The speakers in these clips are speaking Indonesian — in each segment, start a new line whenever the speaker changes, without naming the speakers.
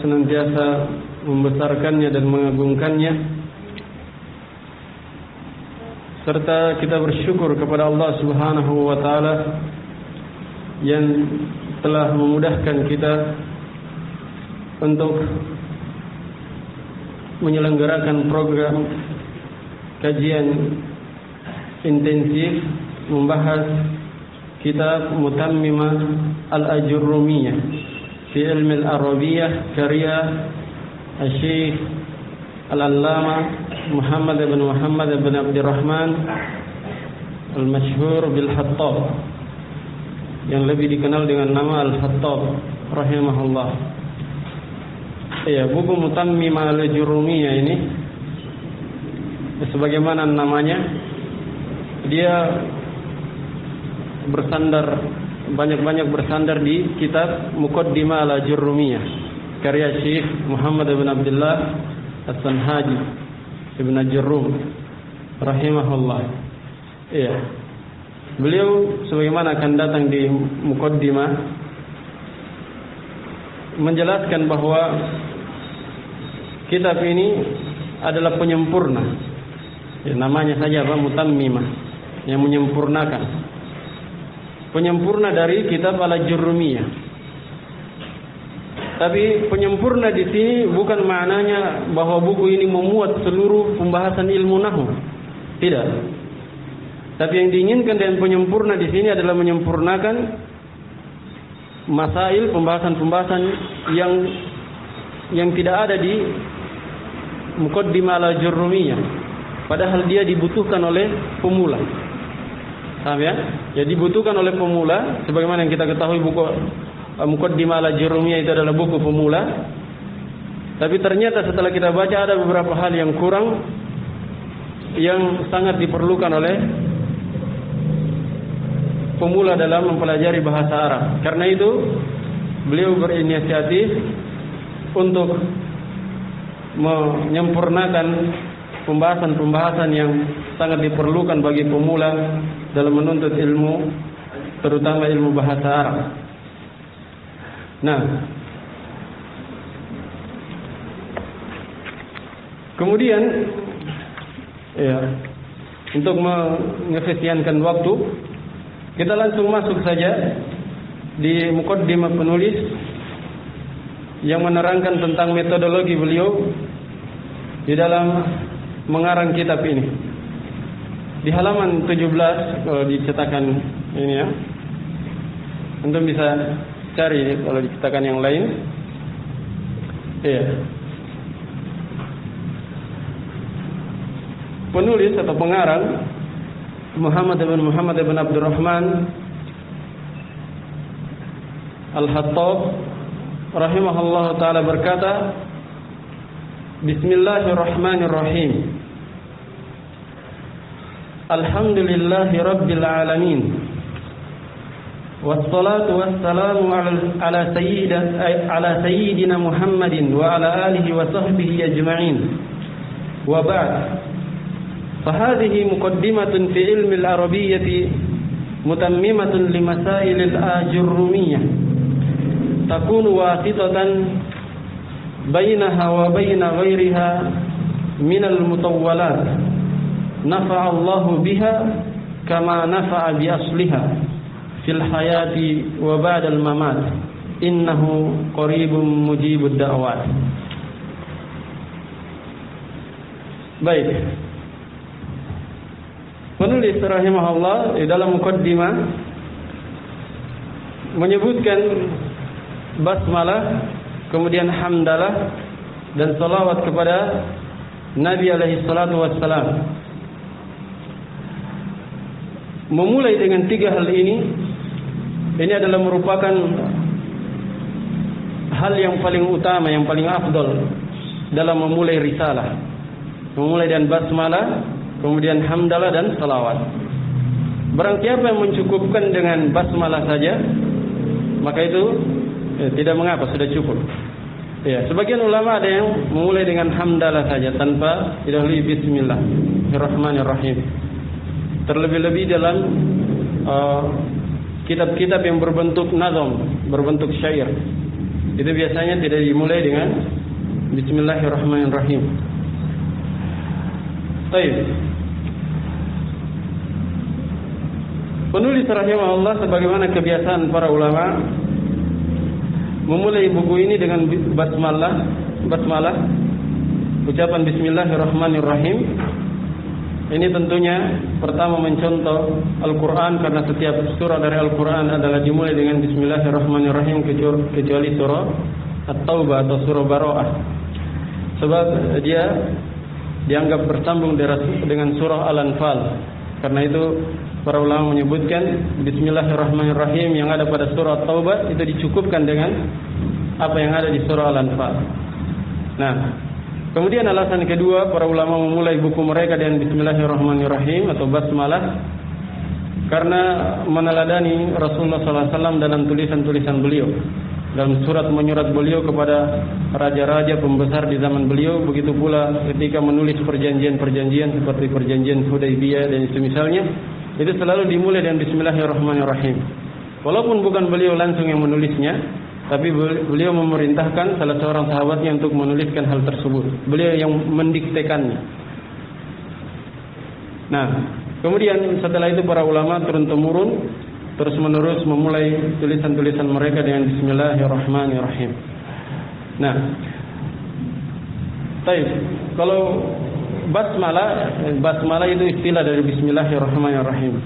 senantiasa membesarkannya dan mengagungkannya, serta kita bersyukur kepada Allah Subhanahu wa taala yang telah memudahkan kita untuk menyelenggarakan program kajian intensif membahas kitab Mutammimah Al-Ajurrumiyah fi Ilmi Al-Arabiyyah karya Syekh Al-Allamah Muhammad bin Abdurrahman Al-Mashhur bil-Hattab, yang lebih dikenal dengan nama Al-Hattab rahimahullah. Ya, buku Mutammimah Al-Ajurrumiyah ini sebagaimana namanya, dia banyak bersandar di kitab Muqaddimah Al-Ajurrumiyah karya Syekh Muhammad bin Abdullah As-Sanhaji Ibn Ajurrum rahimahullah. Iya. Beliau sebagaimana akan datang di Muqaddimah menjelaskan bahwa kitab ini adalah penyempurna. Ya, namanya saja apa? Mutammimah, yang menyempurnakan. Penyempurna dari kitab Al-Ajurrumiyah. Tapi penyempurna di sini bukan maknanya bahwa buku ini memuat seluruh pembahasan ilmu nahwu. Tidak. Tapi yang diinginkan dengan penyempurna di sini adalah menyempurnakan masail, pembahasan-pembahasan yang tidak ada di Muqaddimah Al-Ajurrumiyah. Padahal dia dibutuhkan oleh pemula. Paham ya? Ya, dibutuhkan oleh pemula, sebagaimana yang kita ketahui buku Muqaddimah Al-Ajurrumiyah itu adalah buku pemula. Tapi ternyata setelah kita baca ada beberapa hal yang kurang, yang sangat diperlukan oleh pemula dalam mempelajari bahasa Arab. Karena itu beliau berinisiatif untuk menyempurnakan pembahasan-pembahasan yang sangat diperlukan bagi pemula dalam menuntut ilmu, terutama ilmu bahasa Arab. Nah, kemudian ya, untuk mengefisienkan waktu, kita langsung masuk saja di muqaddimah penulis yang menerangkan tentang metodologi beliau di dalam mengarang kitab ini. Di halaman 17 kalau dicetakan ini ya, antum bisa cari kalau dicetakan yang lain. Iya. Penulis atau pengarang Muhammad bin Abdurrahman Al-Hattab rahimahullah ta'ala berkata, Bismillahirrahmanirrahim. Alhamdulillahi Rabbil Alamin. Wassalatu wassalamu ala sayyidina Muhammadin wa ala alihi wa sahbihi ajma'in. Wa ba'd. Fahadhihi muqaddimatun fi ilmi al-arabiyyati mutammimatun li masail al-ajurrumiyyah. Takunu wasitatan bainaha wa baina ghairiha min al-mutawwalat. Nafa'a Allahu biha kama nafa'a bi asliha fil hayati wa ba'dal mamat. Innahu qaribun mujibud da'wat. Baik. Penulis rahimahullah di dalam muqaddimah menyebutkan basmalah, kemudian hamdalah dan salawat kepada Nabi alaihi salatu wassalam. Memulai dengan 3 hal ini adalah merupakan hal yang paling utama, yang paling afdal dalam memulai risalah. Memulai dengan basmalah, kemudian hamdalah dan salawat. Barang siapa yang mencukupkan dengan basmalah saja, maka itu tidak mengapa, sudah cukup. Ya, sebagian ulama ada yang memulai dengan hamdalah saja tanpa didahului bismillahirrahmanirrahim. Terlebih-lebih dalam kitab-kitab yang berbentuk nazam, berbentuk syair. Itu biasanya tidak dimulai dengan Bismillahirrahmanirrahim. Baik. Penulis rahimahullah sebagaimana kebiasaan para ulama memulai buku ini dengan basmalah, ucapan Bismillahirrahmanirrahim. Ini tentunya pertama mencontoh Al-Quran, karena setiap surah dari Al-Quran adalah dimulai dengan Bismillahirrahmanirrahim kecuali surah At-Taubah atau surah Baro'ah, sebab dia dianggap bersambung dengan surah Al-Anfal. Karena itu para ulama menyebutkan Bismillahirrahmanirrahim yang ada pada surah At-Taubah itu dicukupkan dengan apa yang ada di surah Al-Anfal. Nah, kemudian alasan kedua para ulama memulai buku mereka dengan Bismillahirrahmanirrahim atau basmalah karena meneladani Rasulullah SAW dalam tulisan-tulisan beliau, dalam surat menyurat beliau kepada raja-raja pembesar di zaman beliau. Begitu pula ketika menulis perjanjian-perjanjian seperti perjanjian Hudaybiyah dan semisalnya, itu selalu dimulai dengan Bismillahirrahmanirrahim. Walaupun bukan beliau langsung yang menulisnya, tapi beliau memerintahkan salah seorang sahabatnya untuk menuliskan hal tersebut. Beliau yang mendiktekannya. Nah, kemudian setelah itu para ulama turun-temurun terus menerus memulai tulisan-tulisan mereka dengan Bismillahirrahmanirrahim. Nah, baik. Kalau basmalah itu istilah dari Bismillahirrahmanirrahim.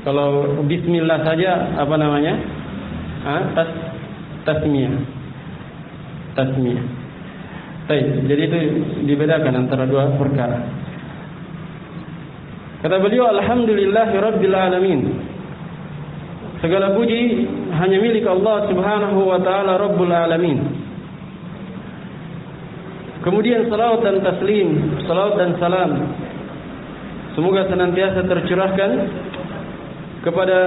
Kalau Bismillah saja apa namanya? Tasmiyah. Baik, jadi itu dibedakan antara dua perkara. Kata beliau, Alhamdulillahirabbil alamin. Segala puji hanya milik Allah Subhanahu wa taala Rabbul alamin. Kemudian salawat dan taslim, salawat dan salam semoga senantiasa tercurahkan kepada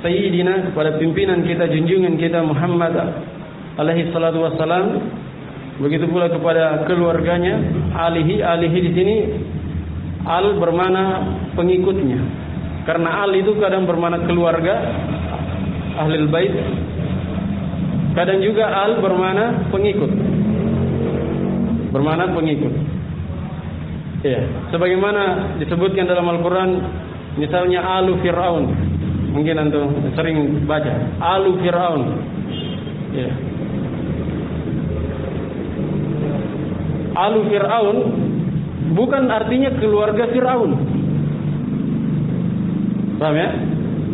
Sayyidina, kepada pimpinan kita, junjungan kita Muhammad alaihi salatu wassalam. Begitu pula kepada keluarganya, alihi di sini al bermakna pengikutnya. Karena al itu kadang bermakna keluarga, ahlul bait. Kadang juga al bermakna pengikut. Bermakna pengikut. Ya, sebagaimana disebutkan dalam Al-Qur'an, misalnya alu Fir'aun. Mungkin antum sering baca alu Fir'aun. Ya. Alu Fir'aun bukan artinya keluarga Fir'aun. Paham ya?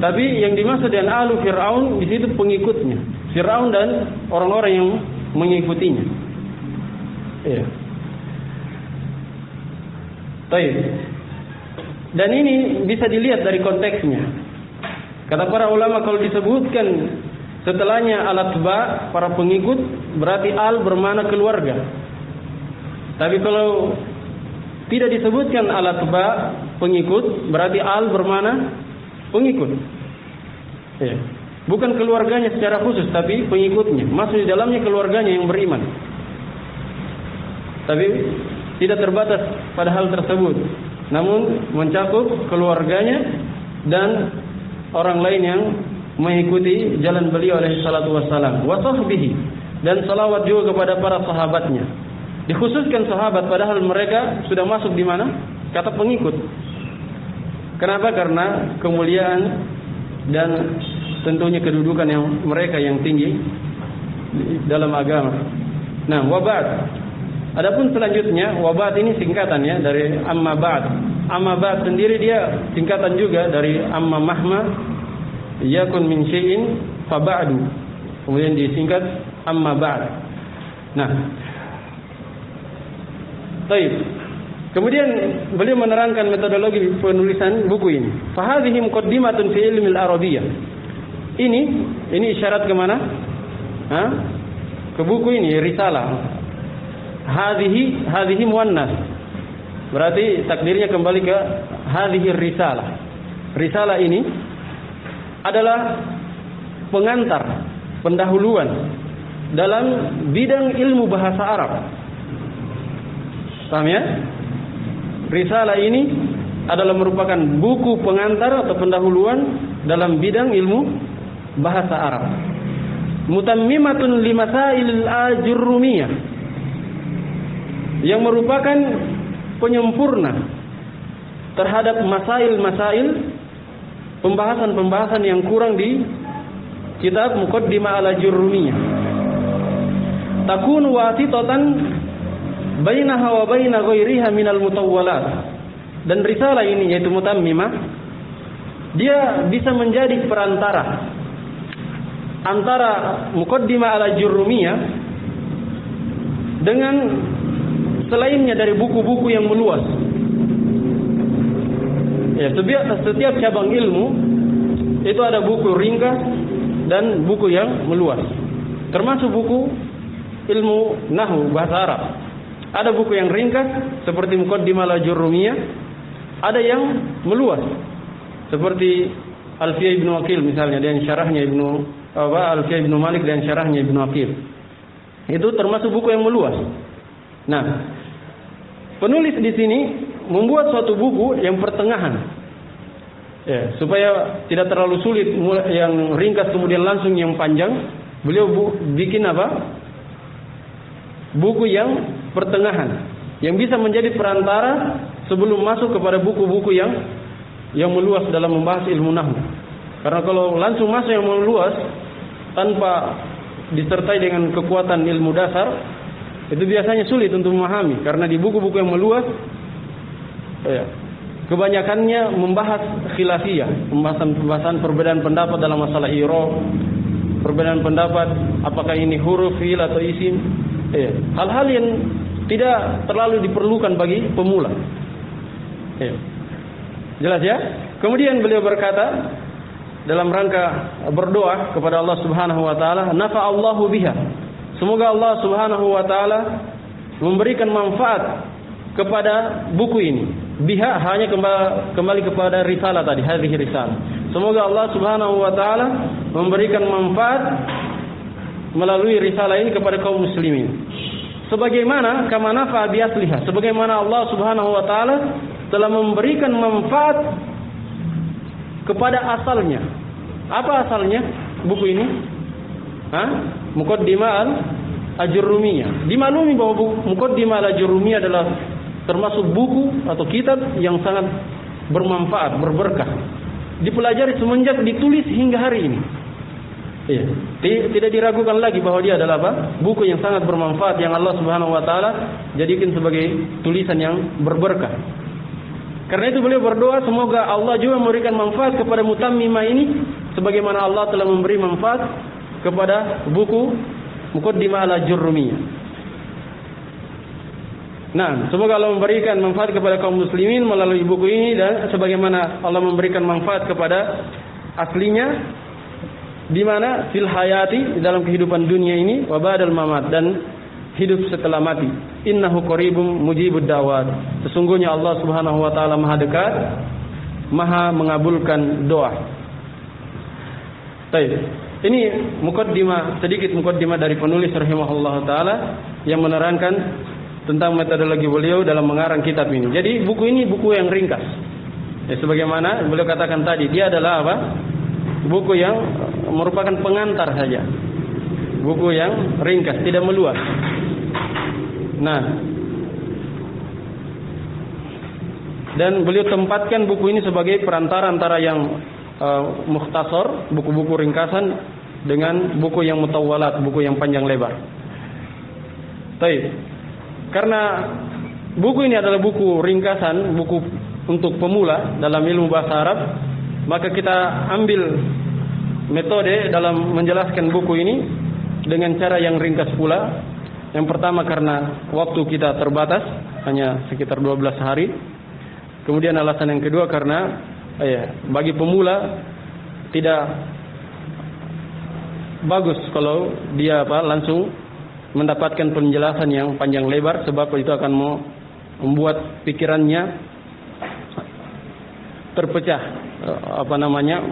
Tapi yang dimaksud dengan alu Fir'aun di situ pengikutnya. Fir'aun dan orang-orang yang mengikutinya. Ya. Baik. Dan ini bisa dilihat dari konteksnya. Kata para ulama, kalau disebutkan setelahnya al-atba, para pengikut, berarti al bermakna keluarga. Tapi kalau tidak disebutkan al-atba, pengikut, berarti al bermakna pengikut. Ya. Bukan keluarganya secara khusus, tapi pengikutnya. Masuk di dalamnya keluarganya yang beriman. Tapi tidak terbatas pada hal tersebut, namun mencakup keluarganya dan orang lain yang mengikuti jalan beliau alaihi salatu wassalam, wa sahbihi, dan salawat juga kepada para sahabatnya. Dikhususkan sahabat padahal mereka sudah masuk di mana? Kata pengikut. Kenapa? Karena kemuliaan dan tentunya kedudukan yang mereka yang tinggi dalam agama. Nah, wabad. Adapun selanjutnya, wabad ini singkatannya dari amma ba'd. Amma ba'd sendiri dia singkatan juga dari amma mahma yakun min syai'in fa ba'du. Kemudian disingkat amma ba'd. Nah, baik. Kemudian beliau menerangkan metodologi penulisan buku ini. Fa hadhihi muqaddimatun fi ilmi al-arabiyyah. Ini isyarat ke mana? Ke buku ini, risalah. Hadhihi muannas. Berarti takdirnya kembali ke hadhihi risalah. Risalah ini adalah pengantar, pendahuluan dalam bidang ilmu bahasa Arab. Paham ya? Risalah ini adalah merupakan buku pengantar atau pendahuluan dalam bidang ilmu bahasa Arab. mutammimatun limasailil ajurrumiyah, yang merupakan penyempurna terhadap masail-masail, pembahasan-pembahasan yang kurang di kitab Muqaddimah al-Ajurrumiyah. Takun wasitatan bainaha wa baina ghairiha minal mutawwalat. Dan risalah ini yaitu Mutammimah, dia bisa menjadi perantara antara Muqaddimah al-Ajurrumiyah dengan selainnya dari buku-buku yang meluas. Ya, setiap cabang ilmu itu ada buku ringkas dan buku yang meluas. Termasuk buku ilmu nahwu bahasa Arab. Ada buku yang ringkas seperti Muqaddimah al-Ajurrumiyah, ada yang meluas seperti Alfiyah Ibnu Aqil misalnya, dan syarahnya Alfiyah Ibnu Malik dan syarahnya Ibnu Aqil. Itu termasuk buku yang meluas. Nah, penulis di sini membuat suatu buku yang pertengahan, ya, supaya tidak terlalu sulit yang ringkas kemudian langsung yang panjang. Beliau bikin apa? Buku yang pertengahan, yang bisa menjadi perantara sebelum masuk kepada buku-buku yang meluas dalam membahas ilmu nahwu. Karena kalau langsung masuk yang meluas tanpa disertai dengan kekuatan ilmu dasar, itu biasanya sulit untuk memahami. Karena di buku-buku yang meluas, ya, kebanyakannya membahas khilafiyah, pembahasan perbedaan pendapat dalam masalah i'rab, perbedaan pendapat apakah ini huruf, fi'il atau isim, hal-hal yang tidak terlalu diperlukan bagi pemula. Jelas ya? Kemudian beliau berkata dalam rangka berdoa kepada Allah Subhanahu wa taala, nafa'allahu biha. Semoga Allah Subhanahu wa taala memberikan manfaat kepada buku ini. Biha hanya kembali kepada risalah tadi, hadhihi risalah. Semoga Allah Subhanahu wa taala memberikan manfaat melalui risalah ini kepada kaum muslimin. Sebagaimana kama nafa'a bi asliha, sebagaimana Allah Subhanahu wa taala telah memberikan manfaat kepada asalnya. Apa asalnya buku ini? Muqaddimah al-Ajurrumiyah. Dimaklumi bahwa Muqaddimah al-Ajurrumiyah adalah termasuk buku atau kitab yang sangat bermanfaat, berberkah. Dipelajari semenjak ditulis hingga hari ini. Tidak diragukan lagi bahwa dia adalah apa? Buku yang sangat bermanfaat yang Allah Subhanahu wa taala jadikan sebagai tulisan yang berberkah. Karena itu beliau berdoa semoga Allah juga memberikan manfaat kepada Mutammimah ini sebagaimana Allah telah memberi manfaat kepada buku Muqaddimah al-Ajurrumiyah. Nah, semoga Allah memberikan manfaat kepada kaum muslimin melalui buku ini, dan sebagaimana Allah memberikan manfaat kepada aslinya di mana fil hayati, dalam kehidupan dunia ini, wa ba'dal mamat, dan hidup setelah mati. Innahu qaribum mujibud da'wat. Sesungguhnya Allah Subhanahu wa taala Maha dekat, Maha mengabulkan doa. Baik. Ini sedikit mukaddimah dari penulis rahimahullah taala yang menerangkan tentang metodologi beliau dalam mengarang kitab ini. Jadi buku ini buku yang ringkas. Ya, sebagaimana beliau katakan tadi, dia adalah apa? Buku yang merupakan pengantar saja. Buku yang ringkas, tidak meluas. Nah, dan beliau tempatkan buku ini sebagai perantara antara yang mukhtasar, buku-buku ringkasan, dengan buku yang mutawwalat, buku yang panjang lebar. Baik. Karena buku ini adalah buku ringkasan, buku untuk pemula dalam ilmu bahasa Arab, maka kita ambil metode dalam menjelaskan buku ini dengan cara yang ringkas pula. Yang pertama karena waktu kita terbatas, hanya sekitar 12 hari. Kemudian alasan yang kedua karena bagi pemula tidak bagus kalau dia langsung mendapatkan penjelasan yang panjang lebar, sebab itu akan membuat pikirannya terpecah,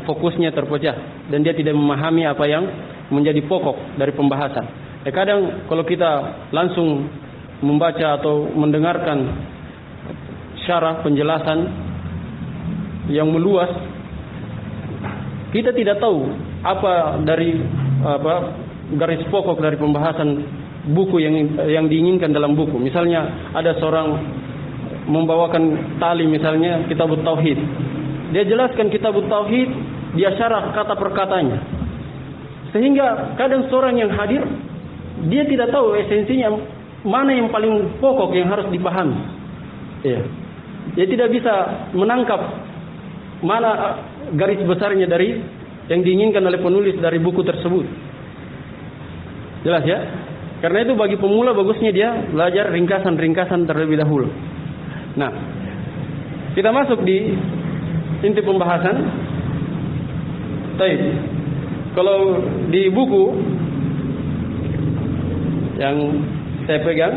fokusnya terpecah, dan dia tidak memahami apa yang menjadi pokok dari pembahasan. Kadang kalau kita langsung membaca atau mendengarkan syarah penjelasan yang meluas, kita tidak tahu apa dari garis pokok dari pembahasan buku yang diinginkan dalam buku. Misalnya ada seorang membawakan tali, misalnya Kitabut Tauhid. Dia jelaskan Kitabut Tauhid, dia syarah kata per katanya. Sehingga kadang seorang yang hadir, dia tidak tahu esensinya mana yang paling pokok yang harus dipahami. Ya. Dia tidak bisa menangkap mana garis besarnya dari yang diinginkan oleh penulis dari buku tersebut. Jelas ya? Karena itu bagi pemula bagusnya dia belajar ringkasan-ringkasan terlebih dahulu. Nah, kita masuk di inti pembahasan. Baik. Kalau di buku yang saya pegang,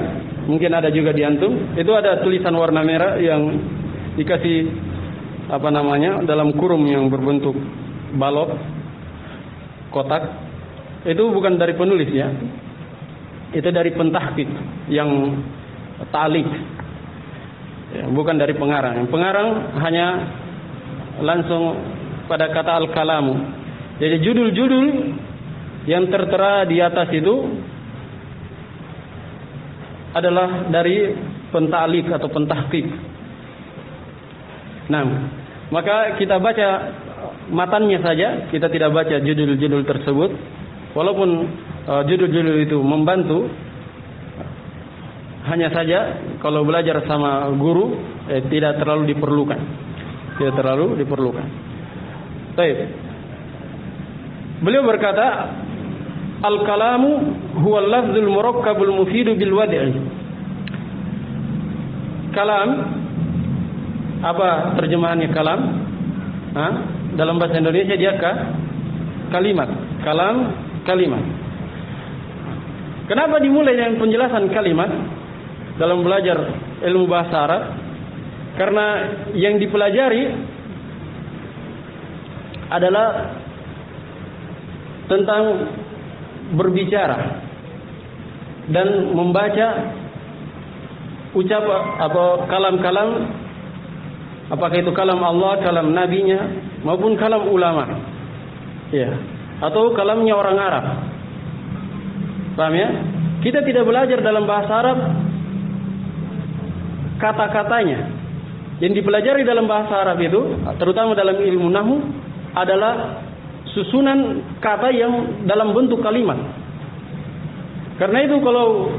mungkin ada juga di antum, itu ada tulisan warna merah yang dikasih dalam kurung yang berbentuk balok, kotak. Itu bukan dari penulis ya. Itu dari pentahqiq yang ta'liq. Ya, bukan dari pengarang. Yang pengarang hanya langsung pada kata al-kalamu. Jadi judul-judul yang tertera di atas itu adalah dari penta'liq atau pentahqiq. Nah, maka kita baca matannya saja, kita tidak baca judul-judul tersebut. Walaupun judul-judul itu membantu, hanya saja kalau belajar sama guru tidak terlalu diperlukan. Tidak terlalu diperlukan. Baik. Beliau berkata, al-kalamu huwa al-lafzul murakkabul mufidu bil wad'i. Kalam, apa terjemahannya kalam? Dalam bahasa Indonesia dia kalimat. Kalam, kalimat. Kenapa dimulai dengan penjelasan kalimat dalam belajar ilmu bahasa Arab? Karena yang dipelajari adalah tentang berbicara dan membaca kalam-kalam, apakah itu kalam Allah, kalam nabinya, maupun kalam ulama, ya, atau kalamnya orang Arab. Paham ya? Kita tidak belajar dalam bahasa Arab kata-katanya. Yang dipelajari dalam bahasa Arab itu, terutama dalam ilmu nahwu, adalah susunan kata yang dalam bentuk kalimat. Karena itu kalau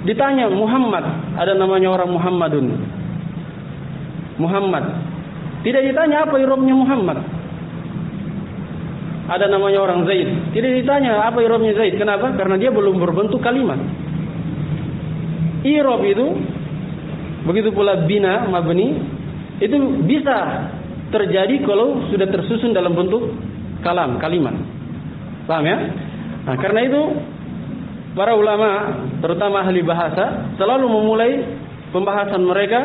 ditanya Muhammad, ada namanya orang Muhammadun. Muhammad. Tidak ditanya apa i'rabnya Muhammad. Ada namanya orang Zaid. Tidak ditanya apa i'rabnya Zaid. Kenapa? Karena dia belum berbentuk kalimat. I'rab itu, begitu pula bina, mabni, itu bisa terjadi kalau sudah tersusun dalam bentuk kalimat. Paham ya? Nah, karena itu para ulama, terutama ahli bahasa, selalu memulai pembahasan mereka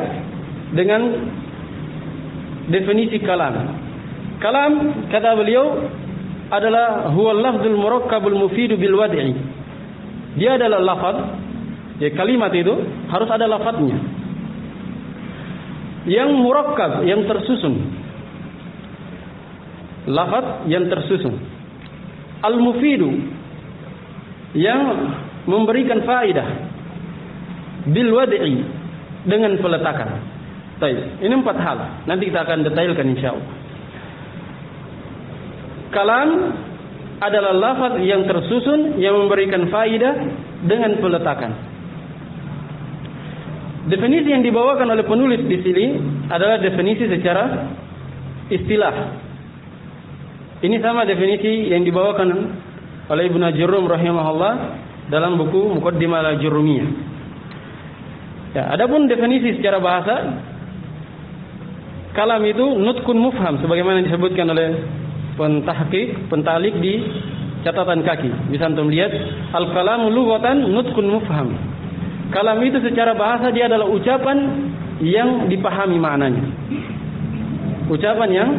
dengan definisi kalam. Kalam, kata beliau, adalah huwa lafzul murakkabul mufidu bil wad'i. Dia adalah lafaz, ya, kalimat itu harus ada lafaznya. Yang murakkab, yang tersusun. Lafaz yang tersusun. Al-mufidu, yang memberikan faedah. Bil wad'i, dengan peletakan. Baik, ini 4 hal. Nanti kita akan detailkan insyaallah. Kalam adalah lafaz yang tersusun yang memberikan faedah dengan peletakan. Definisi yang dibawakan oleh penulis di sini adalah definisi secara istilah. Ini sama definisi yang dibawakan oleh Ibnu Jurrum rahimahullah dalam buku Muqaddimah al-Jurrumiyah. Ya, adapun definisi secara bahasa, kalam itu nutqun mufham sebagaimana disebutkan oleh pentahqiq, pentalik di catatan kaki. Bisa antum lihat, al-kalamu lughatan nutqun mufham. Kalam itu secara bahasa dia adalah ucapan yang dipahami maknanya. Ucapan yang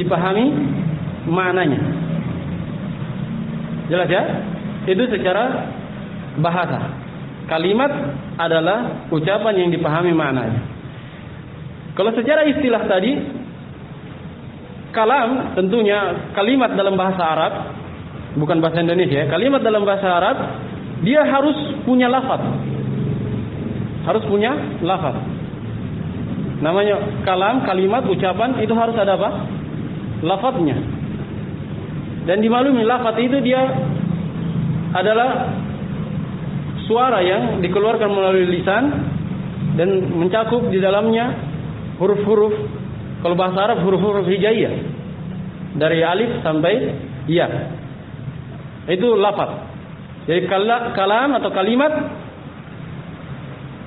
dipahami maknanya. Jelas ya? Itu secara bahasa. Kalimat adalah ucapan yang dipahami maknanya. Kalau secara istilah tadi, kalam tentunya kalimat dalam bahasa Arab bukan bahasa Indonesia, kalimat dalam bahasa Arab dia harus punya lafaz. Harus punya lafaz. Namanya kalam, kalimat, ucapan itu harus ada apa? Lafaznya. Dan dimaklumi lafaz itu dia adalah suara yang dikeluarkan melalui lisan dan mencakup di dalamnya huruf-huruf. Kalau bahasa Arab huruf-huruf hijaiyah dari alif sampai ya. Itu lafaz. Jadi kalam atau kalimat,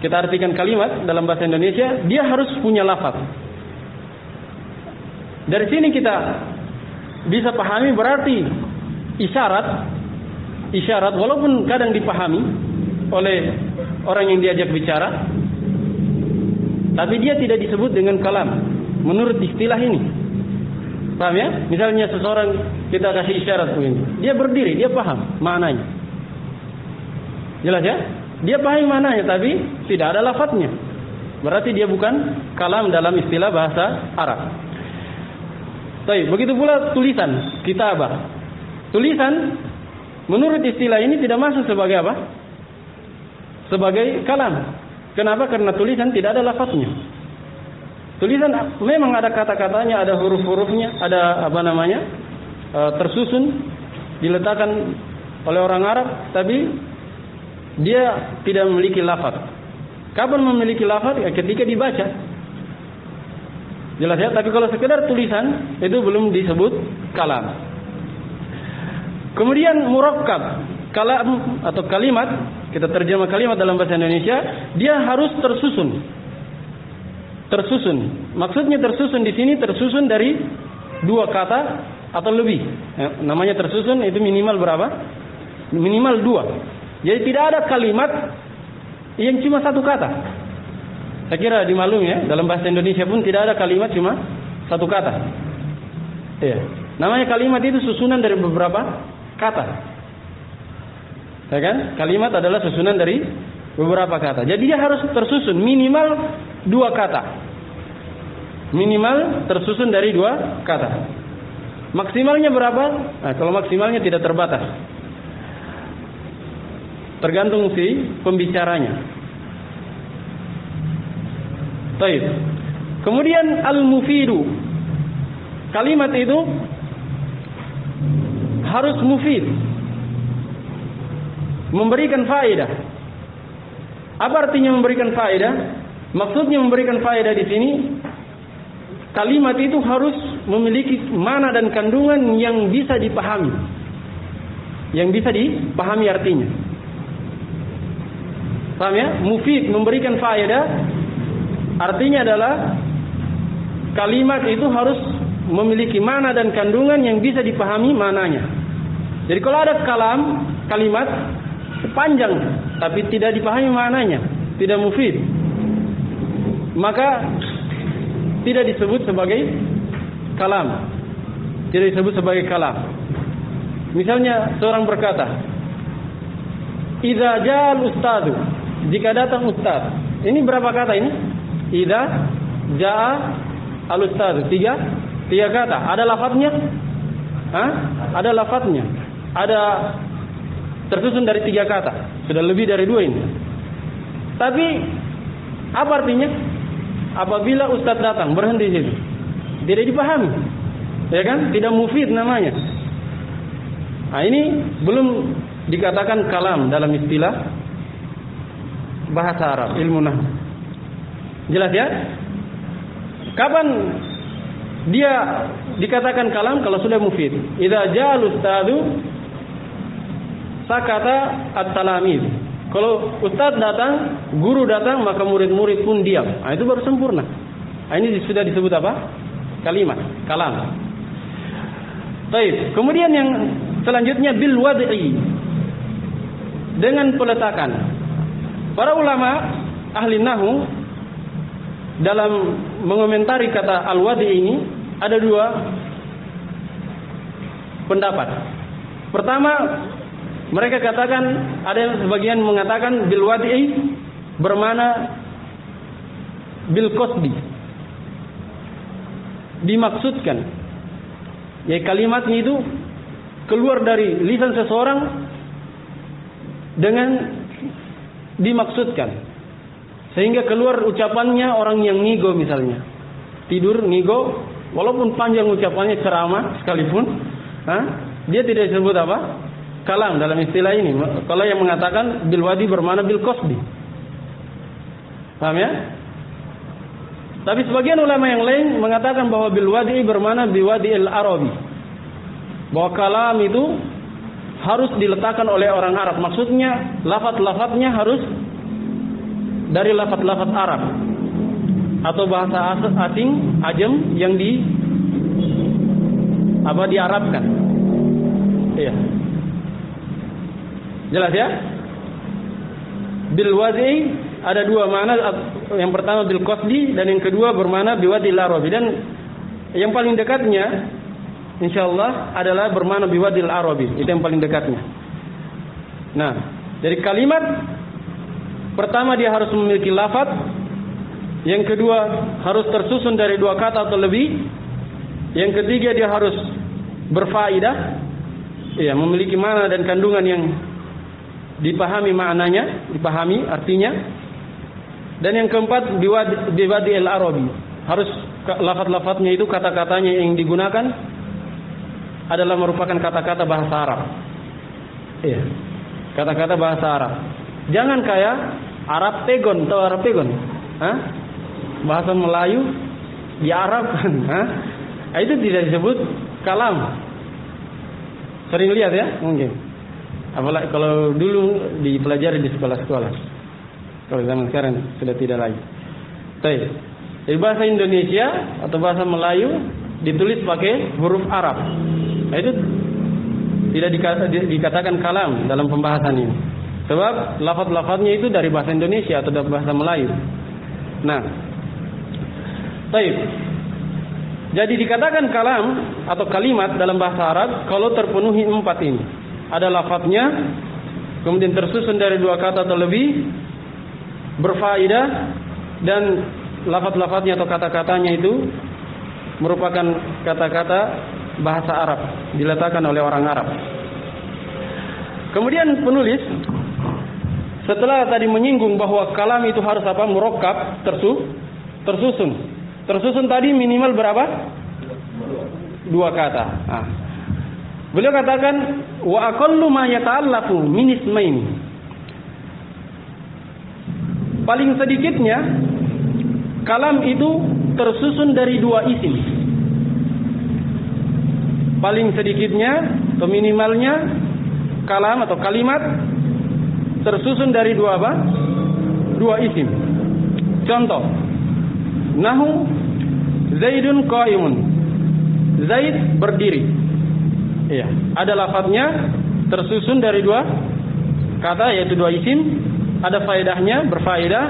kita artikan kalimat dalam bahasa Indonesia, dia harus punya lafaz. Dari sini kita bisa pahami berarti isyarat walaupun kadang dipahami oleh orang yang diajak bicara, tapi dia tidak disebut dengan kalam menurut istilah ini. Paham ya? Misalnya seseorang kita kasih isyarat begini, dia berdiri, dia paham maknanya. Jelas ya? Dia paham maknanya tapi tidak ada lafadznya. Berarti dia bukan kalam dalam istilah bahasa Arab. Baik, begitu pula tulisan, kitabah. Tulisan menurut istilah ini tidak masuk sebagai apa? Sebagai kalam. Kenapa? Karena tulisan tidak ada lafadznya. Tulisan memang ada kata-katanya, ada huruf-hurufnya, ada tersusun, diletakkan oleh orang Arab, tapi dia tidak memiliki lafaz. Kapan memiliki lafaz? Ya, ketika dibaca. Jelas ya? Tapi kalau sekedar tulisan itu belum disebut kalam. Kemudian murakkab, kalam atau kalimat, kita terjemah kalimat dalam bahasa Indonesia, dia harus tersusun. Maksudnya tersusun di sini tersusun dari dua kata atau lebih. Namanya tersusun itu minimal berapa? Minimal dua. Jadi tidak ada kalimat yang cuma satu kata. Saya kira dimaklumi ya, dalam bahasa Indonesia pun tidak ada kalimat cuma satu kata. Iya. Namanya kalimat itu susunan dari beberapa kata. Ya kan? Kalimat adalah susunan dari beberapa kata. Jadi dia harus tersusun minimal dua kata. Minimal tersusun dari dua kata. Maksimalnya berapa? Nah, kalau maksimalnya tidak terbatas. Tergantung si pembicaranya. Baik. Kemudian al-mufidu. Kalimat itu harus mufid. Memberikan faedah. Apa artinya memberikan faedah? Maksudnya memberikan faedah di sini, kalimat itu harus memiliki makna dan kandungan yang bisa dipahami. Yang bisa dipahami artinya. Paham ya? Mufid, memberikan faedah, artinya adalah kalimat itu harus memiliki makna dan kandungan yang bisa dipahami maknanya. Jadi kalau ada kalimat panjang tapi tidak dipahami maknanya, tidak mufid, maka tidak disebut sebagai kalam. Tidak disebut sebagai kalam. Misalnya seorang berkata, "Idza ja'al ustadu," jika datang ustaz. Ini berapa kata ini? Idza ja'a al-ustadu. Tiga kata. Ada lafadznya? Ada lafadznya. Ada tersusun dari tiga kata. Sudah lebih dari dua ini. Tapi apa artinya? Apabila ustaz datang, berhenti di situ. Tidak dipahami. Ya kan? Tidak mufid namanya. Nah, ini belum dikatakan kalam dalam istilah bahasa Arab, ilmu nahwu. Jelas ya? Kapan dia dikatakan kalam? Kalau sudah mufid. Idza ja'al ustadu sakata at-talamiz. Kalau ustaz datang, guru datang, maka murid-murid pun diam. Nah, itu baru sempurna. Nah, ini sudah disebut apa? Kalimat, kalam. Baik. Kemudian yang selanjutnya bil wad'i, dengan peletakan. Para ulama ahli nahwu dalam mengomentari kata al-wad'i ini ada dua pendapat. Pertama, mereka katakan, ada yang sebagian mengatakan bil wad'i bermakna bil qasdi. Dimaksudkan. Ya, kalimatnya itu keluar dari lisan seseorang dengan dimaksudkan, sehingga keluar ucapannya orang yang ngigo misalnya, tidur ngigo, walaupun panjang ucapannya ceramah sekalipun, dia tidak disebut apa? Kalam dalam istilah ini. Kalau yang mengatakan bil wadi bermakna bil qasdi. Paham ya? Tapi sebagian ulama yang lain mengatakan bahwa bil wadi bermakna bil wadi al-arabi. Bahwa kalam itu harus diletakkan oleh orang Arab. Maksudnya lafaz-lafaznya harus dari lafaz-lafaz Arab atau bahasa asing, ajam yang diarabkan. Iya. Jelas ya? Bil wadi ada dua makna. Yang pertama bil qasdi dan yang kedua bermakna bil wadi al-arabi. Dan yang paling dekatnya insyaallah adalah bermakna bil wadi al-arabi. Itu yang paling dekatnya. Nah, dari kalimat pertama dia harus memiliki lafaz. Yang kedua harus tersusun dari dua kata atau lebih. Yang ketiga dia harus berfaedah. Ya, memiliki makna dan kandungan yang dipahami maknanya, dipahami artinya. Dan yang keempat biwadi al-arabi, harus lafaz-lafaznya itu, kata-katanya yang digunakan adalah merupakan kata-kata bahasa Arab. Iya, kata-kata bahasa Arab. Jangan kayak Arab Pegon, tahu Arab Pegon? Bahasa Melayu diarabkan, itu tidak disebut kalam. Sering lihat ya, mungkin. Apalagi kalau dulu dipelajari di sekolah-sekolah. Kalau zaman sekarang sudah tidak lagi. Baik. Jadi bahasa Indonesia atau bahasa Melayu ditulis pakai huruf Arab. Nah, itu tidak dikatakan kalam dalam pembahasan ini. Sebab lafaz-lafaznya itu dari bahasa Indonesia atau dari bahasa Melayu. Nah, baik. Jadi dikatakan kalam atau kalimat dalam bahasa Arab kalau terpenuhi empat ini. Ada lafaznya, kemudian tersusun dari dua kata atau lebih, berfaedah, dan lafaz-lafaznya atau kata-katanya itu merupakan kata-kata bahasa Arab, diletakkan oleh orang Arab. Kemudian penulis setelah tadi menyinggung bahwa kalam itu harus apa? Murakkab, tersusun. Tersusun tadi minimal berapa? Dua kata. Beliau katakan wa aqallu ma yata'allaqu min ismain. Paling sedikitnya kalam itu tersusun dari dua isim. Paling sedikitnya atau minimalnya kalam atau kalimat tersusun dari dua apa? Dua isim. Contoh, nahu Zaidun qa'imun. Zaid berdiri. Iya, ada lafaznya tersusun dari dua kata, yaitu dua isim, ada faedahnya, berfaedah,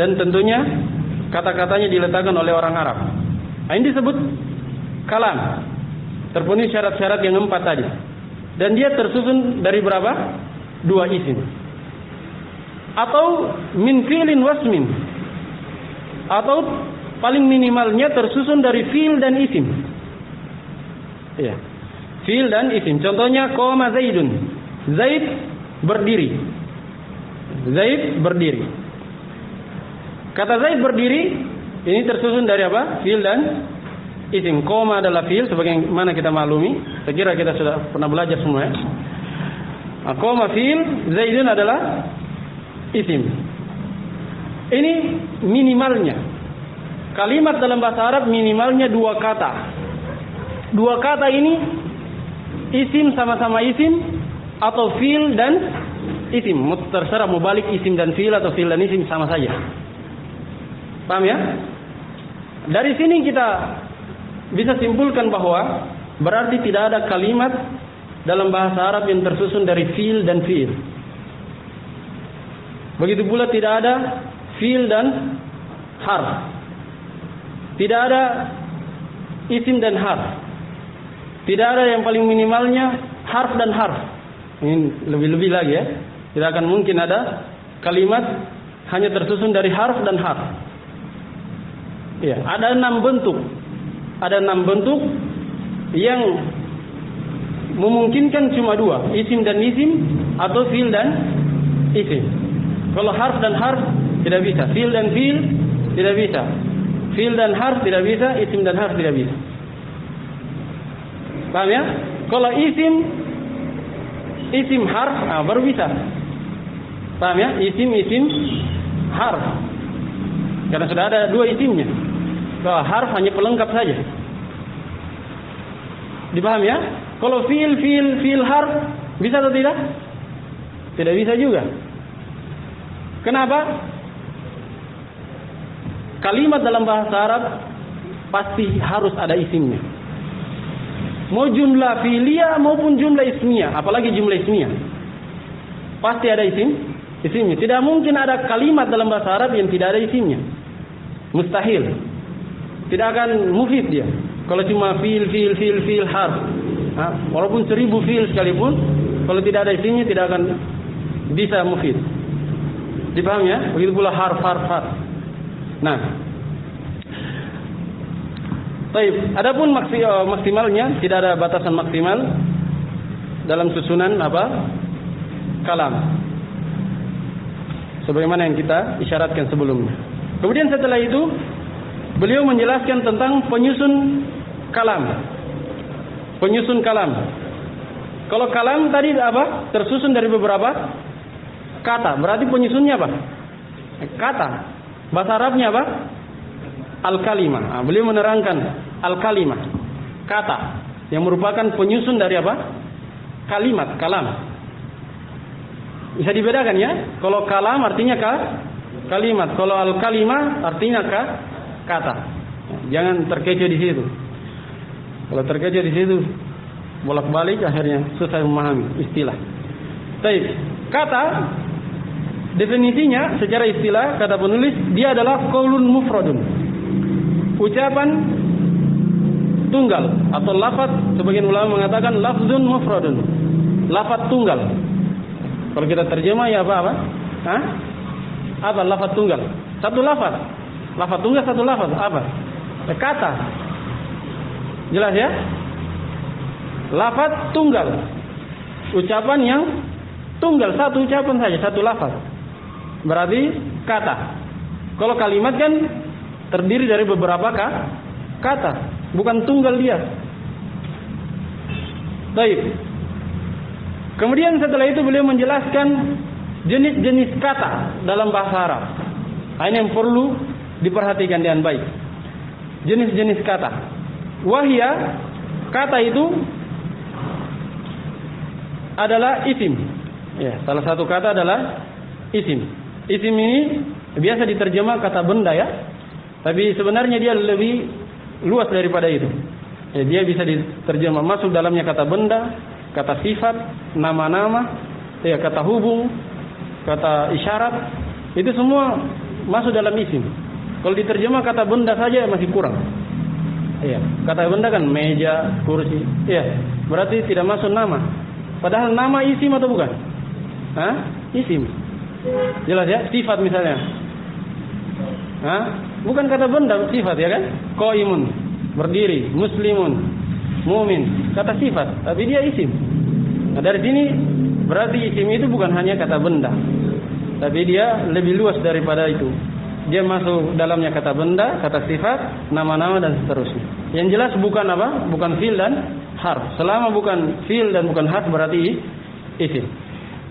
dan tentunya kata-katanya diletakkan oleh orang Arab. Nah, ini disebut kalam. Terpenuhi syarat-syarat yang empat tadi. Dan dia tersusun dari berapa? Dua isim. Atau min fi'lin wasmin. Atau paling minimalnya tersusun dari fi'il dan isim. Iya. Fi'il dan isim. Contohnya qama Zaidun. Zaid berdiri. Zaid berdiri. Kata Zaid berdiri ini tersusun dari apa? Fi'il dan isim. Qama adalah fi'il sebagaimana kita maklumi. Saya kira kita sudah pernah belajar semua ya. Qama fi'il, Zaidun adalah isim. Ini minimalnya. Kalimat dalam bahasa Arab minimalnya dua kata. Dua kata ini isim sama-sama isim atau fi'il dan isim. Terserah mau balik isim dan fi'il atau fi'il dan isim sama saja. Paham ya? Dari sini kita bisa simpulkan bahwa berarti tidak ada kalimat dalam bahasa Arab yang tersusun dari fi'il dan fi'il. Begitu pula tidak ada fi'il dan harf. Tidak ada isim dan harf. Tidak ada yang paling minimalnya harf dan harf. Ini lebih-lebih lagi ya. Tidak akan mungkin ada kalimat hanya tersusun dari harf dan harf. Ya, ada 6 bentuk. Ada 6 bentuk yang memungkinkan cuma dua, isim dan isim atau fiil dan isim. Kalau harf dan harf tidak bisa, fiil dan fiil tidak bisa, fiil dan harf tidak bisa, isim dan harf tidak bisa. Paham ya? Kalau isim harf baru bisa. Paham ya? Isim harf. Karena sudah ada dua isimnya. Kalau harf hanya pelengkap saja. Dipaham ya? Kalau fiil harf bisa atau tidak? Tidak bisa juga. Kenapa? Kalimat dalam bahasa Arab pasti harus ada isimnya. Mau jumlah fi'liyah maupun jumlah ismiyah, apalagi jumlah ismiyah. Pasti ada isimnya. Tidak mungkin ada kalimat dalam bahasa Arab yang tidak ada isimnya. Mustahil. Tidak akan mufid dia. Kalau cuma fiil harf. Walaupun 1000 fiil sekalipun, kalau tidak ada isimnya tidak akan bisa mufid. Dipaham ya? Begitu pula harf. Nah, baik. Adapun maksimalnya tidak ada batasan maksimal dalam susunan kalam. Sebagaimana yang kita isyaratkan sebelumnya. Kemudian setelah itu beliau menjelaskan tentang penyusun kalam. Kalau kalam tadi tersusun dari beberapa kata. Berarti penyusunnya apa? Kata. Bahasa Arabnya apa? Al-kalimah. Beliau menerangkan al-kalimah, kata yang merupakan penyusun dari apa? Kalimat, kalam. Bisa dibedakan ya? Kalau kalam artinya kalimat, kalau al-kalimah artinya kata. Jangan terkecoh di situ. Kalau terkecoh di situ bolak-balik akhirnya susah memahami istilah. Baik, kata definisinya secara istilah kata penulis dia adalah qaulun mufradun. Ucapan tunggal atau lafaz, sebagian ulama mengatakan lafzun mufradun. Lafaz tunggal. Kalau kita terjemah ya apa? Apa lafaz tunggal? Satu lafaz. Lafaz tunggal satu lafaz. Apa? Kata. Jelas ya? Lafaz tunggal. Ucapan yang tunggal, satu ucapan saja, satu lafaz. Berarti kata. Kalau kalimat kan terdiri dari beberapa kata, bukan tunggal dia. Baik. Kemudian setelah itu beliau menjelaskan jenis-jenis kata dalam bahasa Arab. Ini yang perlu diperhatikan dengan baik. Jenis-jenis kata. Wahia, kata itu adalah isim. Ya, salah satu kata adalah isim. Isim ini biasa diterjemah kata benda ya. Tapi sebenarnya dia lebih luas daripada itu. Ya, dia bisa diterjemah masuk dalamnya kata benda, kata sifat, nama-nama, ya, kata hubung, kata isyarat. Itu semua masuk dalam isim. Kalau diterjemah kata benda saja masih kurang. Ya, kata benda kan meja, kursi. Ya, berarti tidak masuk nama. Padahal nama isim atau bukan? Isim. Jelas ya? Sifat misalnya. Bukan kata benda, sifat ya kan? Qaimun, berdiri, muslimun, mumin, kata sifat, tapi dia isim. Nah, dari sini berarti isim itu bukan hanya kata benda, tapi dia lebih luas daripada itu. Dia masuk dalamnya kata benda, kata sifat, nama-nama dan seterusnya. Yang jelas bukan apa? Bukan fiil dan harf. Selama bukan fiil dan bukan harf berarti isim.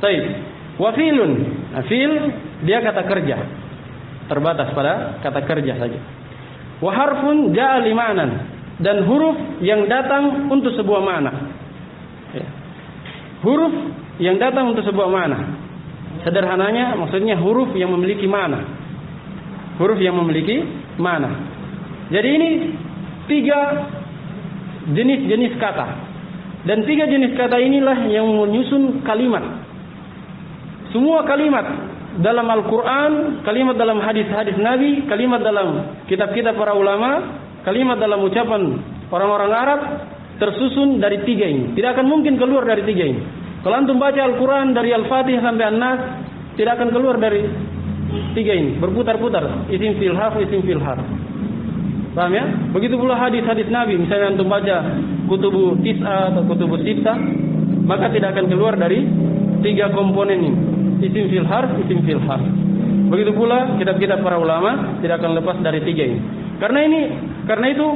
Baik. Wa fiilun. Nah, fiil dia kata kerja. Terbatas pada kata kerja saja. Wa harfun ja'a li ma'nan, dan huruf yang datang untuk sebuah makna. Ya. Huruf yang datang untuk sebuah makna. Sederhananya maksudnya huruf yang memiliki makna. Huruf yang memiliki makna. Jadi ini 3 jenis-jenis kata. Dan 3 jenis kata inilah yang menyusun kalimat. Semua kalimat dalam Al-Quran, kalimat dalam hadis-hadis Nabi, kalimat dalam kitab-kitab para ulama, kalimat dalam ucapan orang-orang Arab tersusun dari 3 ini. Tidak akan mungkin keluar dari 3 ini. Kalau antum baca Al-Quran dari Al-Fatihah sampai An-Nas, tidak akan keluar dari 3 ini. Berputar-putar. Isim fil harf, isim fil harf. Paham ya? Begitu pula hadis-hadis Nabi, misalnya antum baca kutubu tis'a atau kutubu sittah, maka tidak akan keluar dari 3 komponen ini. Isim fil harf, isim fil harf. Begitu pula kitab-kitab para ulama tidak akan lepas dari 3 ini. Karena itu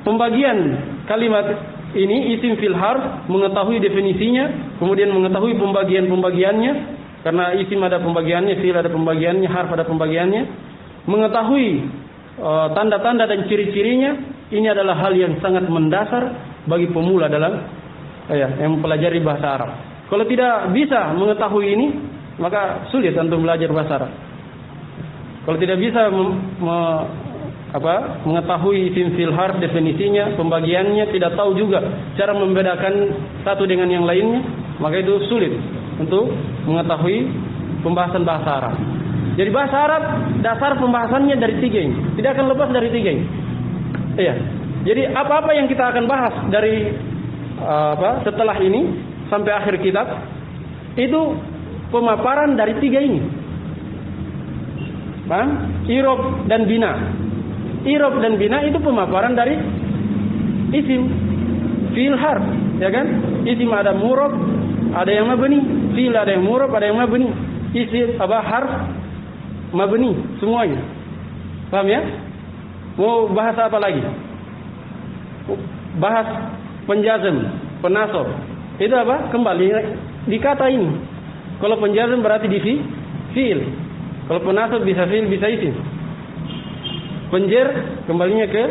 pembagian kalimat ini isim fil harf, mengetahui definisinya, kemudian mengetahui pembagian-pembagiannya, karena isim ada pembagiannya, fil ada pembagiannya, harf ada pembagiannya, mengetahui tanda-tanda dan ciri-cirinya, ini adalah hal yang sangat mendasar bagi pemula dalam yang mempelajari bahasa Arab. Kalau tidak bisa mengetahui ini, maka sulit untuk belajar bahasa Arab. Kalau tidak bisa mengetahui isim fil harf, definisinya, pembagiannya, tidak tahu juga cara membedakan satu dengan yang lainnya, maka itu sulit untuk mengetahui pembahasan bahasa Arab. Jadi bahasa Arab dasar pembahasannya dari 3 ini, tidak akan lepas dari 3 ini. Iya. Jadi apa-apa yang kita akan bahas dari setelah ini sampai akhir kitab itu pemaparan dari 3 ini. Paham? I'rab dan bina. I'rab dan bina itu pemaparan dari isim fil harf, ya kan? Isim ada murab, ada yang mabni, fil ada yang murab, ada yang mabni. Isim harf mabni semuanya. Paham ya? Mau bahas apa lagi? Bahas penjazm, penasab. Itu apa? Kembali di kata ini. Kalau penjazm berarti di fi'il. Kalau penasab bisa fi'il, bisa isim. Penjer kembalinya ke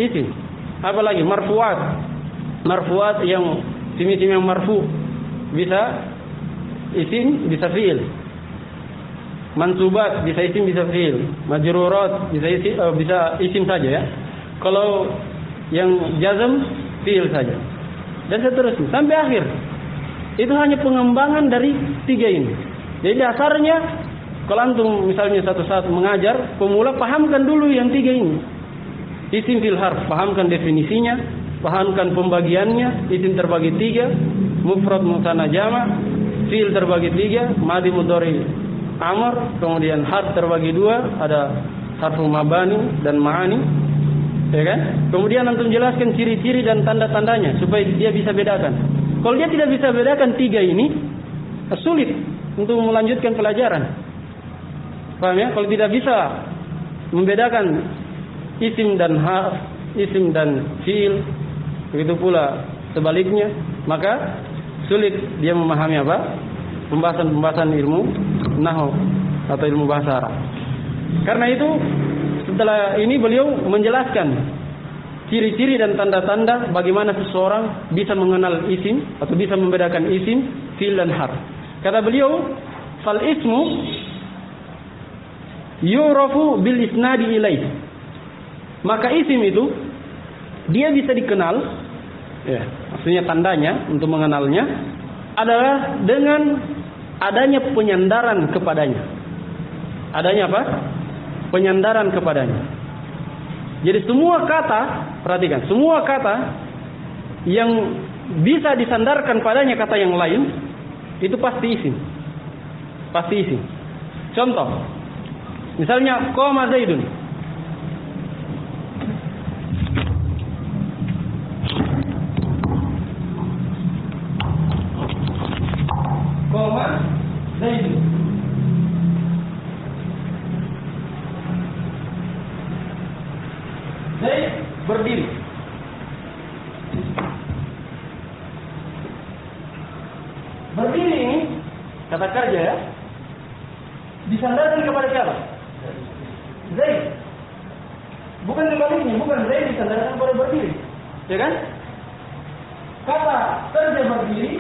isim. Apa lagi? Marfuat. Marfuat yang isim yang marfu bisa isim, bisa fi'il. Mansubat bisa isim, bisa fi'il. Majrurat bisa isim saja ya. Kalau yang jazm fi'il saja. Dan seterusnya sampai akhir. Itu hanya pengembangan dari 3 ini. Jadi dasarnya kalau antum misalnya satu saat mengajar pemula, pahamkan dulu yang 3 ini. Isim fil harf, pahamkan definisinya, pahamkan pembagiannya. Isim terbagi 3, mufrad, musanna, jama', fi'il terbagi 3, madhi, mudhari, amr, kemudian harf terbagi 2, ada harfu mabani dan ma'ani, ya kan? Kemudian antum jelaskan ciri-ciri dan tanda-tandanya supaya dia bisa bedakan. Kalau dia tidak bisa bedakan 3 ini, sulit untuk melanjutkan pelajaran. Paham ya? Kalau tidak bisa membedakan isim dan harf, isim dan fi'il, begitu pula sebaliknya, maka sulit dia memahami pembahasan ilmu nahwu atau ilmu bahasa Arab. Karena itu setelah ini beliau menjelaskan ciri-ciri dan tanda-tanda bagaimana seseorang bisa mengenal isim atau bisa membedakan isim, fi'il dan harf. Kata beliau, fal ismu yu'rafu bil isnadi ilaih. Maka isim itu dia bisa dikenal, ya, maksudnya tandanya untuk mengenalnya adalah dengan adanya penyandaran kepadanya. Adanya apa? Penyandaran kepadanya. Jadi semua kata, perhatikan, semua kata yang bisa disandarkan padanya kata yang lain, itu pasti isim. Pasti isim. Contoh, misalnya qama Zaidun. Qama Zaidun. Zaid berdiri. Berdiri ini kata kerja ya, disandarkan kepada siapa? Zaid. Bukan sebaliknya, bukan Zaid disandarkan kepada berdiri, ya kan? Kata kerja berdiri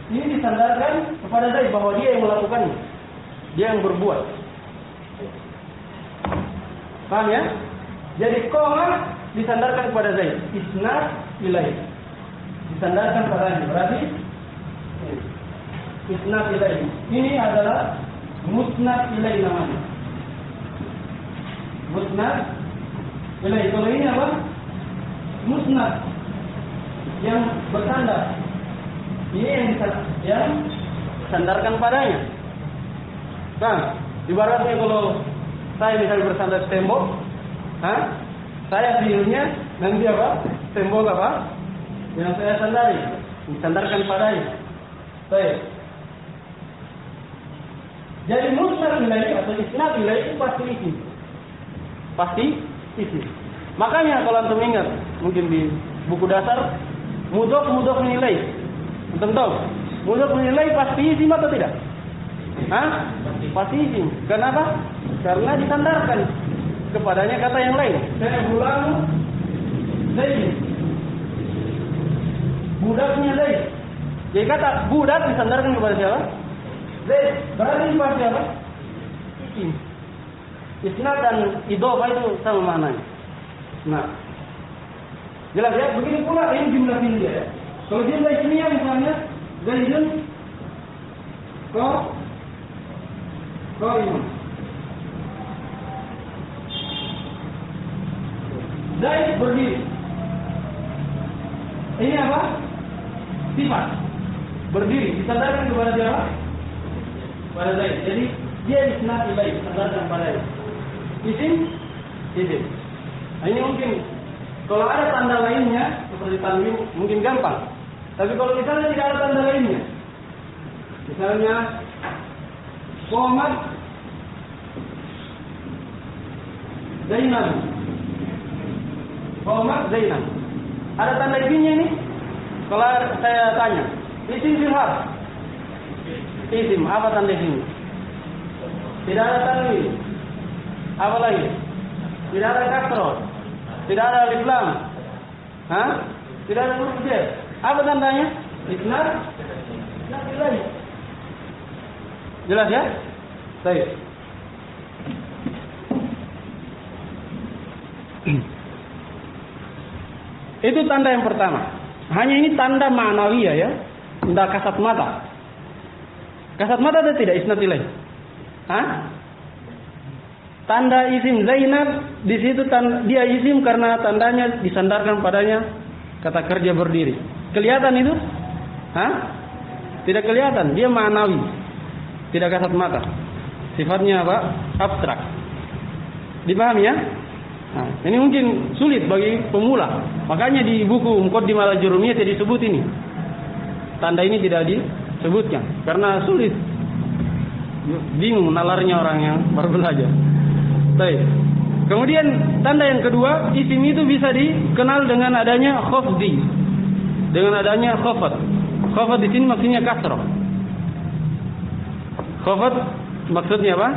ini disandarkan kepada Zaid bahwa dia yang melakukannya, dia yang berbuat. Paham ya? Jadi qoma disandarkan kepada Zaid, isnad ilaih disandarkan padanya, berarti isnad ilaih. Ini adalah musnad ilaih namanya. Musnad ilaih. Kalau ini apa? Musnad yang bersandar. Ini yang sandarkan padanya. Nah, ibaratnya kalau saya misalnya bersandar tembok, Saya fiilnya, nanti apa? Tembok apa? Yang saya sandari, disandarkan padanya. Baik. Jadi musnad ilaih atau isnad ilaih itu pasti isim. Pasti isim. Makanya kalau antum ingat, mungkin di buku dasar mudhof ilaih. Antum tahu? Mudhof ilaih pasti isim atau tidak? Hah? Pasti isim. Kenapa? Karena disandarkan kepadanya kata yang lain. Saya ulang Zaid. Budaknya Zaid. Jadi kata budak disandarkan kepada siapa? Zaid. Berarti pasti apa? Isim. Isnad dan idhofah itu sama maknanya. Nah, jelas ya. Begini pula ini jumlah fi'il ya. Kalau jumlah ismiyah misalnya Zaidun qa'imun. Zaid berdiri. Ini apa? Sifat. Berdiri. Disandarkan kepada siapa? Pada Zaid. Jadi dia isnad ilaih, disandarkan pada Zaid. Isim. Nah, ini mungkin kalau ada tanda lainnya seperti tanwin mungkin gampang. Tapi kalau misalnya tidak ada tanda lainnya, misalnya Muhammad Zainab. Muhammad Zainab. Ada tanda isimnya ini? Kalau saya tanya, isim filhaq. Isim, apa tanda isim? Tidak ada tanwin. Apa lagi? Tidak ada kasroh. Tidak ada alif lam. Hah? Tidak ada huruf jar. Apa tandanya? Isnad ilaih. Jelas ya? Baik. Itu tanda yang pertama. Hanya ini tanda ma'nawiyah ya. Tidak kasat mata. Kasat mata atau tidak isnad ilaih? Hah? Tanda isim Zainab di situ dia isim karena tandanya disandarkan padanya kata kerja berdiri. Kelihatan itu? Hah? Tidak kelihatan. Dia ma'nawi. Tidak kasat mata. Sifatnya apa? Abstrak. Dipahami ya? Nah, ini mungkin sulit bagi pemula. Makanya di buku Muqaddimah al-Jurumiyah tidak disebut ini. Tanda ini tidak disebutkan karena sulit. Bingung nalarnya orang yang baru belajar. Baik. Kemudian tanda yang kedua, isim itu bisa dikenal dengan adanya khafdi. Dengan adanya khafat. Khafat di sini maksudnya kasrah. Khafat maksudnya apa?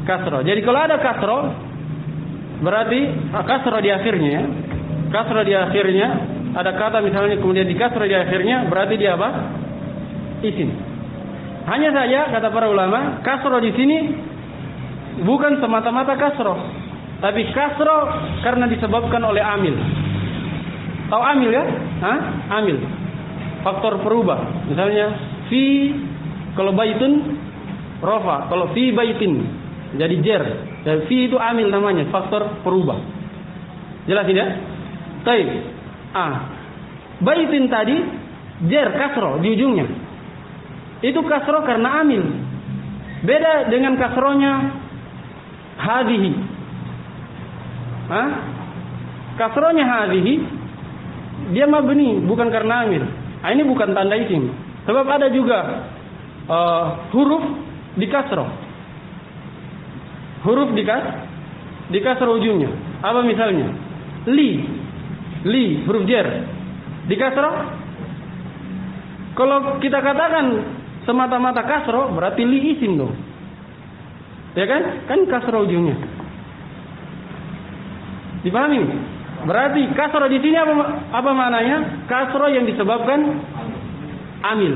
Kasrah. Jadi kalau ada kasrah berarti kasrah di akhirnya ya. Kasrah di akhirnya ada kata misalnya kemudian di kasrah di akhirnya berarti dia apa? Isim. Hanya saja kata para ulama, kasrah di sini bukan semata-mata kasroh, tapi kasroh karena disebabkan oleh amil. Tahu amil ya? Hah? Amil. Faktor perubah. Misalnya fi kalau baitun rofa, kalau fi baitin jadi jer. Dan fi itu amil namanya, faktor perubah. Jelas tidak? Baik. Baitin tadi jer kasroh di ujungnya. Itu kasroh karena amil. Beda dengan kasrohnya hadhihi. Kasrohnya hadhihi dia mabni bukan karena amil. Ini bukan tanda isim. Sebab ada juga huruf di kasroh. Huruf di kasroh ujungnya. Apa misalnya? Li huruf jar di kasroh. Kalau kita katakan semata-mata kasroh berarti li isim dong. Ya kan? Kan kasroh ujungnya. Dipahami? Berarti kasroh di sini apa maknanya? Kasroh yang disebabkan amil.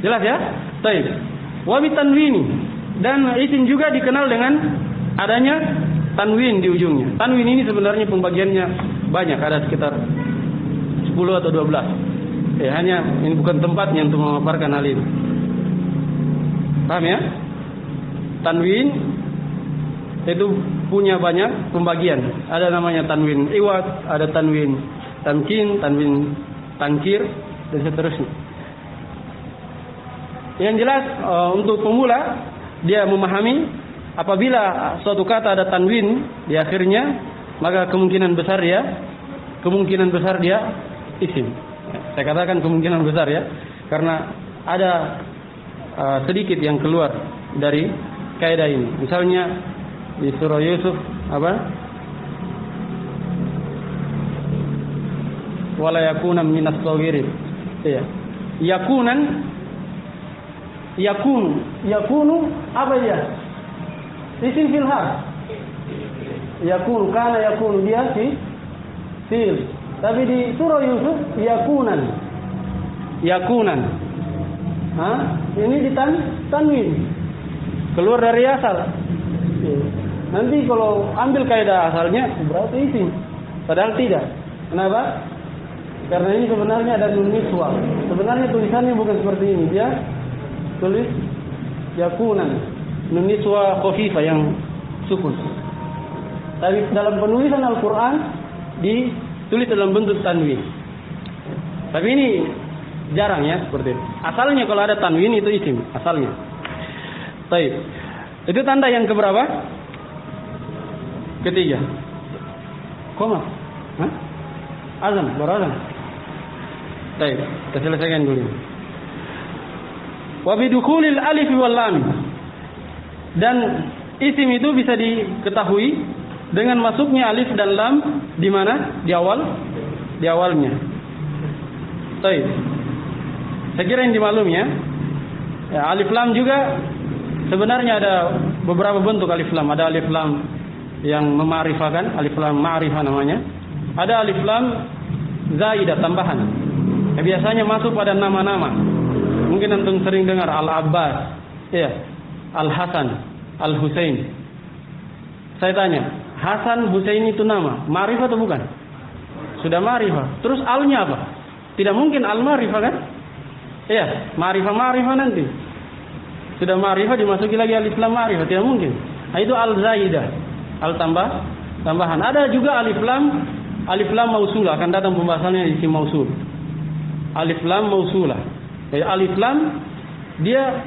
Jelas ya? Baik. Wa bi tanwini, dan isim juga dikenal dengan adanya tanwin di ujungnya. Tanwin ini sebenarnya pembagiannya banyak, ada sekitar 10 atau 12. Hanya ini bukan tempatnya untuk memaparkan hal ini. Paham ya? Tanwin itu punya banyak pembagian. Ada namanya tanwin iwad, ada tanwin tamkin, tanwin tangkir, dan seterusnya. Yang jelas untuk pemula dia memahami apabila suatu kata ada tanwin di akhirnya, maka kemungkinan besar dia isim. Saya katakan kemungkinan besar ya, karena ada sedikit yang keluar dari kaidah ini. Misalnya di surah Yusuf apa? Wala yakuna minas sagirin. Iya. Yakunu apa ya? Isim fil hal. Yakun kana yakun dia fil. Tapi di surah Yusuf yakunan. Ini tanwin. Keluar dari asal. Nanti kalau ambil kaidah asalnya berarti isim. Padahal tidak. Kenapa? Karena ini sebenarnya ada nun niswa. Sebenarnya tulisannya bukan seperti ini. Dia tulis yakunan. Nun niswa khafifah yang sukun. Tapi dalam penulisan Al-Quran ditulis dalam bentuk tanwin. Tapi ini jarang ya seperti itu. Asalnya kalau ada tanwin itu isim. Asalnya. Baik. Itu tanda yang keberapa? Ketiga. Koma. Azan, baru azan. Baik, kita selesaikan dulu. Wa bidukhulil alif wal lam. Dan isim itu bisa diketahui dengan masuknya alif dan lam di mana? Di awalnya. Baik. Saya kira yang dimaklumi ya. Alif lam juga sebenarnya ada beberapa bentuk alif lam. Ada alif lam yang memarifahkan, alif lam ma'rifah namanya. Ada alif lam zaidah tambahan. Biasanya masuk pada nama-nama. Mungkin antum sering dengar Al-Abbas, ya, Al-Hasan, Al-Husain. Saya tanya, Hasan, Husain itu nama, ma'rifah atau bukan? Sudah ma'rifah. Terus al-nya apa? Tidak mungkin al-ma'rifah kan? Iya, ma'rifah nanti. Sudah ma'rifah dimasuki lagi alif lam ma'rifah, tidak mungkin. Nah, itu al-zaidah, tambahan. Ada juga alif lam mausulah, akan datang pembahasannya di isim mausul. Alif lam mausulah. Jadi alif lam dia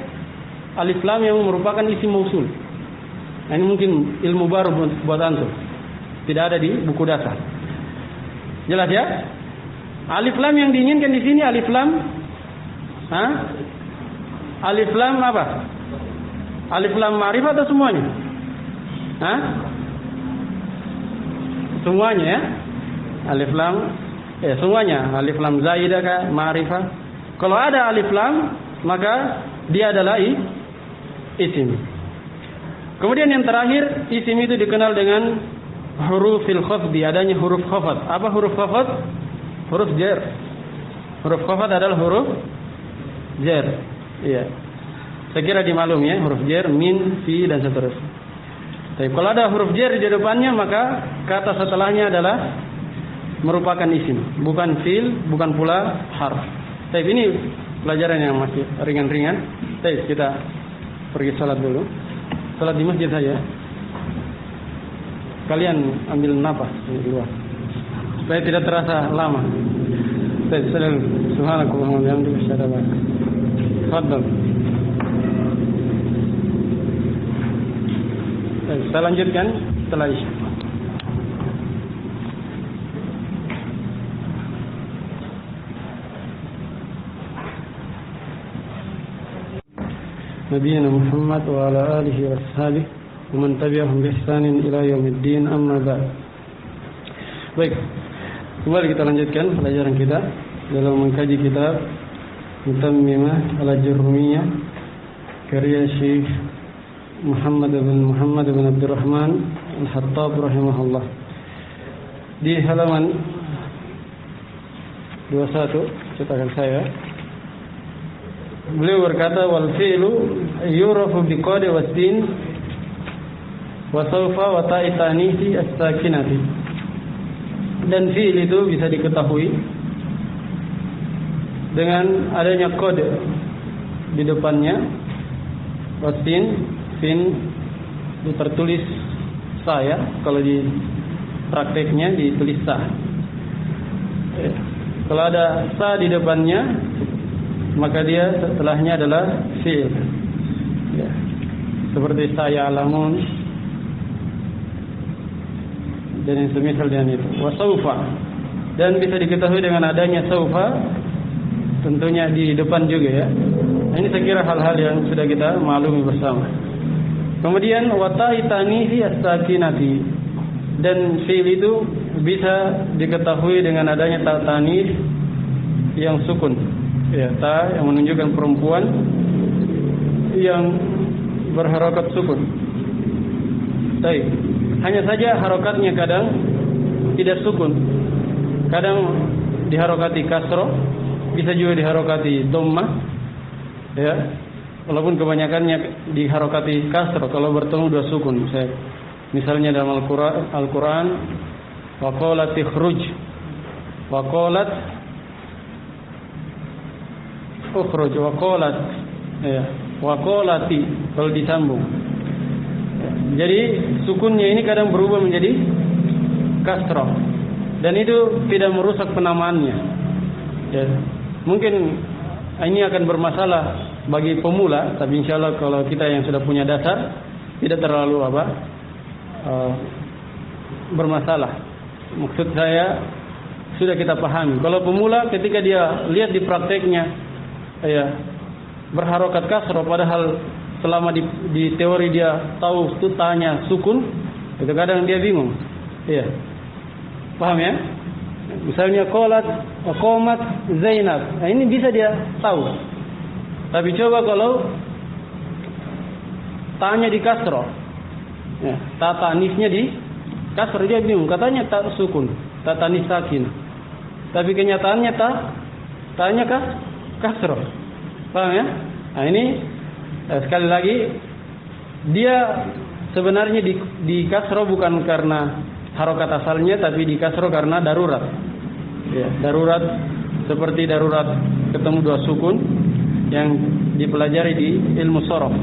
alif lam yang merupakan isim mausul. Nah, ini mungkin ilmu baru buat antum. Tidak ada di buku dasar. Jelas ya? Alif lam yang diinginkan di sini alif lam alif lam apa? Alif lam ma'rifah atau semuanya? Semuanya ya. Alif lam semuanya, alif lam zaidah kah, ma'rifah. Kalau ada alif lam, maka dia adalah isim. Kemudian yang terakhir, isim itu dikenal dengan hurufil khafdi, adanya huruf khafat. Apa huruf khafat? Huruf jar. Huruf khafat adalah huruf jar. Iya. Saya kira dimaklum ya, huruf jar, min, fi dan seterusnya. Tapi kalau ada huruf jar di depannya, maka kata setelahnya adalah merupakan isim, bukan fiil, bukan pula harf. Tapi ini pelajaran yang masih ringan-ringan. Tapi kita pergi salat dulu. Salat di masjid saja. Kalian ambil napas di luar supaya tidak terasa lama. Baik, subhanakallahumma wa bihamdika asyhadu an la ilaha illa anta. Tafadhal. Saya lanjutkan setelah Isya. Nabiyyina Muhammad wa ala alihi wa ashabihi wa man tabi'ahum bi ihsanin ila yaumiddin, amma ba'd. Baik, kembali kita lanjutkan pelajaran kita dalam mengkaji kitab Mutammimah al-Jurmiyah karya Syekh Muhammad bin Abdurrahman Al-Hattab rahimahullah. Di halaman 21 cetakan saya, beliau berkata, wal fi'lu yurafu biqad wa sin wa sawfa wa ta'i tanisi as-sakinati. Dan fi'il itu bisa diketahui dengan adanya kode di depannya, wasin, sin tertulis sa ya, kalau di prakteknya ditulis sa. Kalau ada sa di depannya, maka dia setelahnya adalah fi'il. Ya. seperti saya alamun dan yang semisal dengan itu. Wa saufa, dan bisa diketahui dengan adanya saufa, tentunya di depan juga ya. Ini saya kira hal-hal yang sudah kita maklumi bersama. Kemudian watai tanihi as-sakinati, dan fi'il itu bisa diketahui dengan adanya ta tanis yang sukun. Ya, ta yang menunjukkan perempuan yang berharokat sukun. Baik. Hanya saja harokatnya kadang tidak sukun. Kadang diharokati kasroh, bisa juga diharokati dhammah. Ya. Walaupun kebanyakannya diharokati kasroh kalau bertemu dua sukun. Misalnya dalam Al-Qur'an wa qalat ikhruj wa qalat ukhruj wa qalat, ya, wa qalati kalau disambung. Jadi sukunnya ini kadang berubah menjadi kasroh, dan itu tidak merusak penamaannya. Ya. Mungkin ini akan bermasalah bagi pemula, tapi insya Allah kalau kita yang sudah punya dasar tidak terlalu bermasalah. Maksud saya sudah kita pahami. Kalau pemula ketika dia lihat di prakteknya, ya, berharokat kasroh, padahal selama di teori dia tahu tutanya sukun, itu kadang dia bingung. Iya, paham ya? Misalnya qomat Zainab, nah ini bisa dia tahu. Tapi coba kalau tanya di kasroh, ya, ta tanisnya di kasroh, dia bingung. Katanya tak sukun, ta tanis sakin, tapi kenyataannya tanya kasroh. Paham ya? Nah ini sekali lagi dia sebenarnya di kasroh bukan karena harokat asalnya, tapi di kasroh karena darurat. Ya, darurat seperti darurat ketemu dua sukun yang dipelajari di ilmu shorof.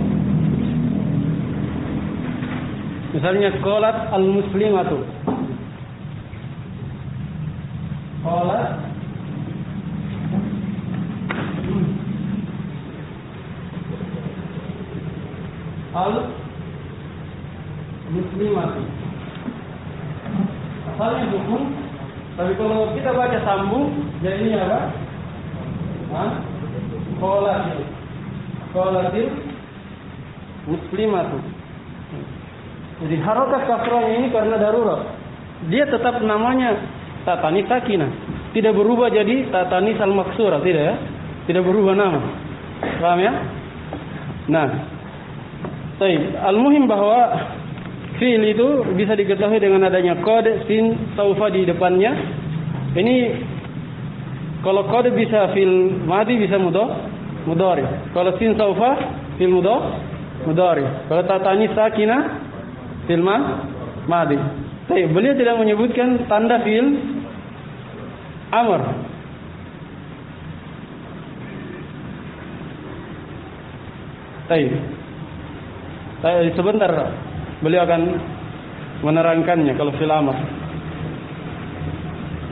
Misalnya qalat al-muslimatu, qalat al-muslimatu, asalnya sukun, tapi kalau kita baca sambung jadinya apa? Qalatil muslimatu. Jadi harokat kasrahnya ini karena darurat. Dia tetap namanya ta tanis sakinah, tidak berubah jadi ta tanis al maksura, tidak ya? Tidak berubah nama. Paham ya? Nah, baik. Al-muhim bahwa fi'il itu bisa diketahui dengan adanya qad, sin, saufa di depannya. Ini kalau qad bisa fil madi, bisa mudhari. Kalau sin saufa fil mudhari. Kalau ta tanis sakinah fil madi. Tapi beliau tidak menyebutkan tanda fil amr. Baik. Sebentar beliau akan menerangkannya kalau fil amr.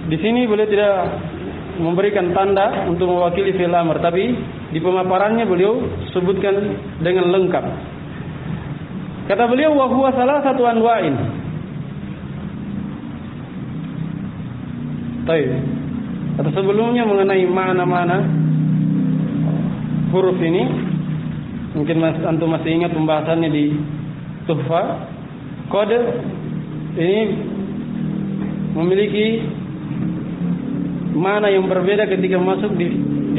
Di sini beliau tidak memberikan tanda untuk mewakili fil amr, tapi di pemaparannya beliau sebutkan dengan lengkap. Kata beliau wa huwa salah satu anwa'in. Baik. Atau sebelumnya mengenai mana-mana huruf ini, mungkin antum masih ingat pembahasannya di Tuhfa. Kode ini memiliki mana yang berbeda ketika masuk di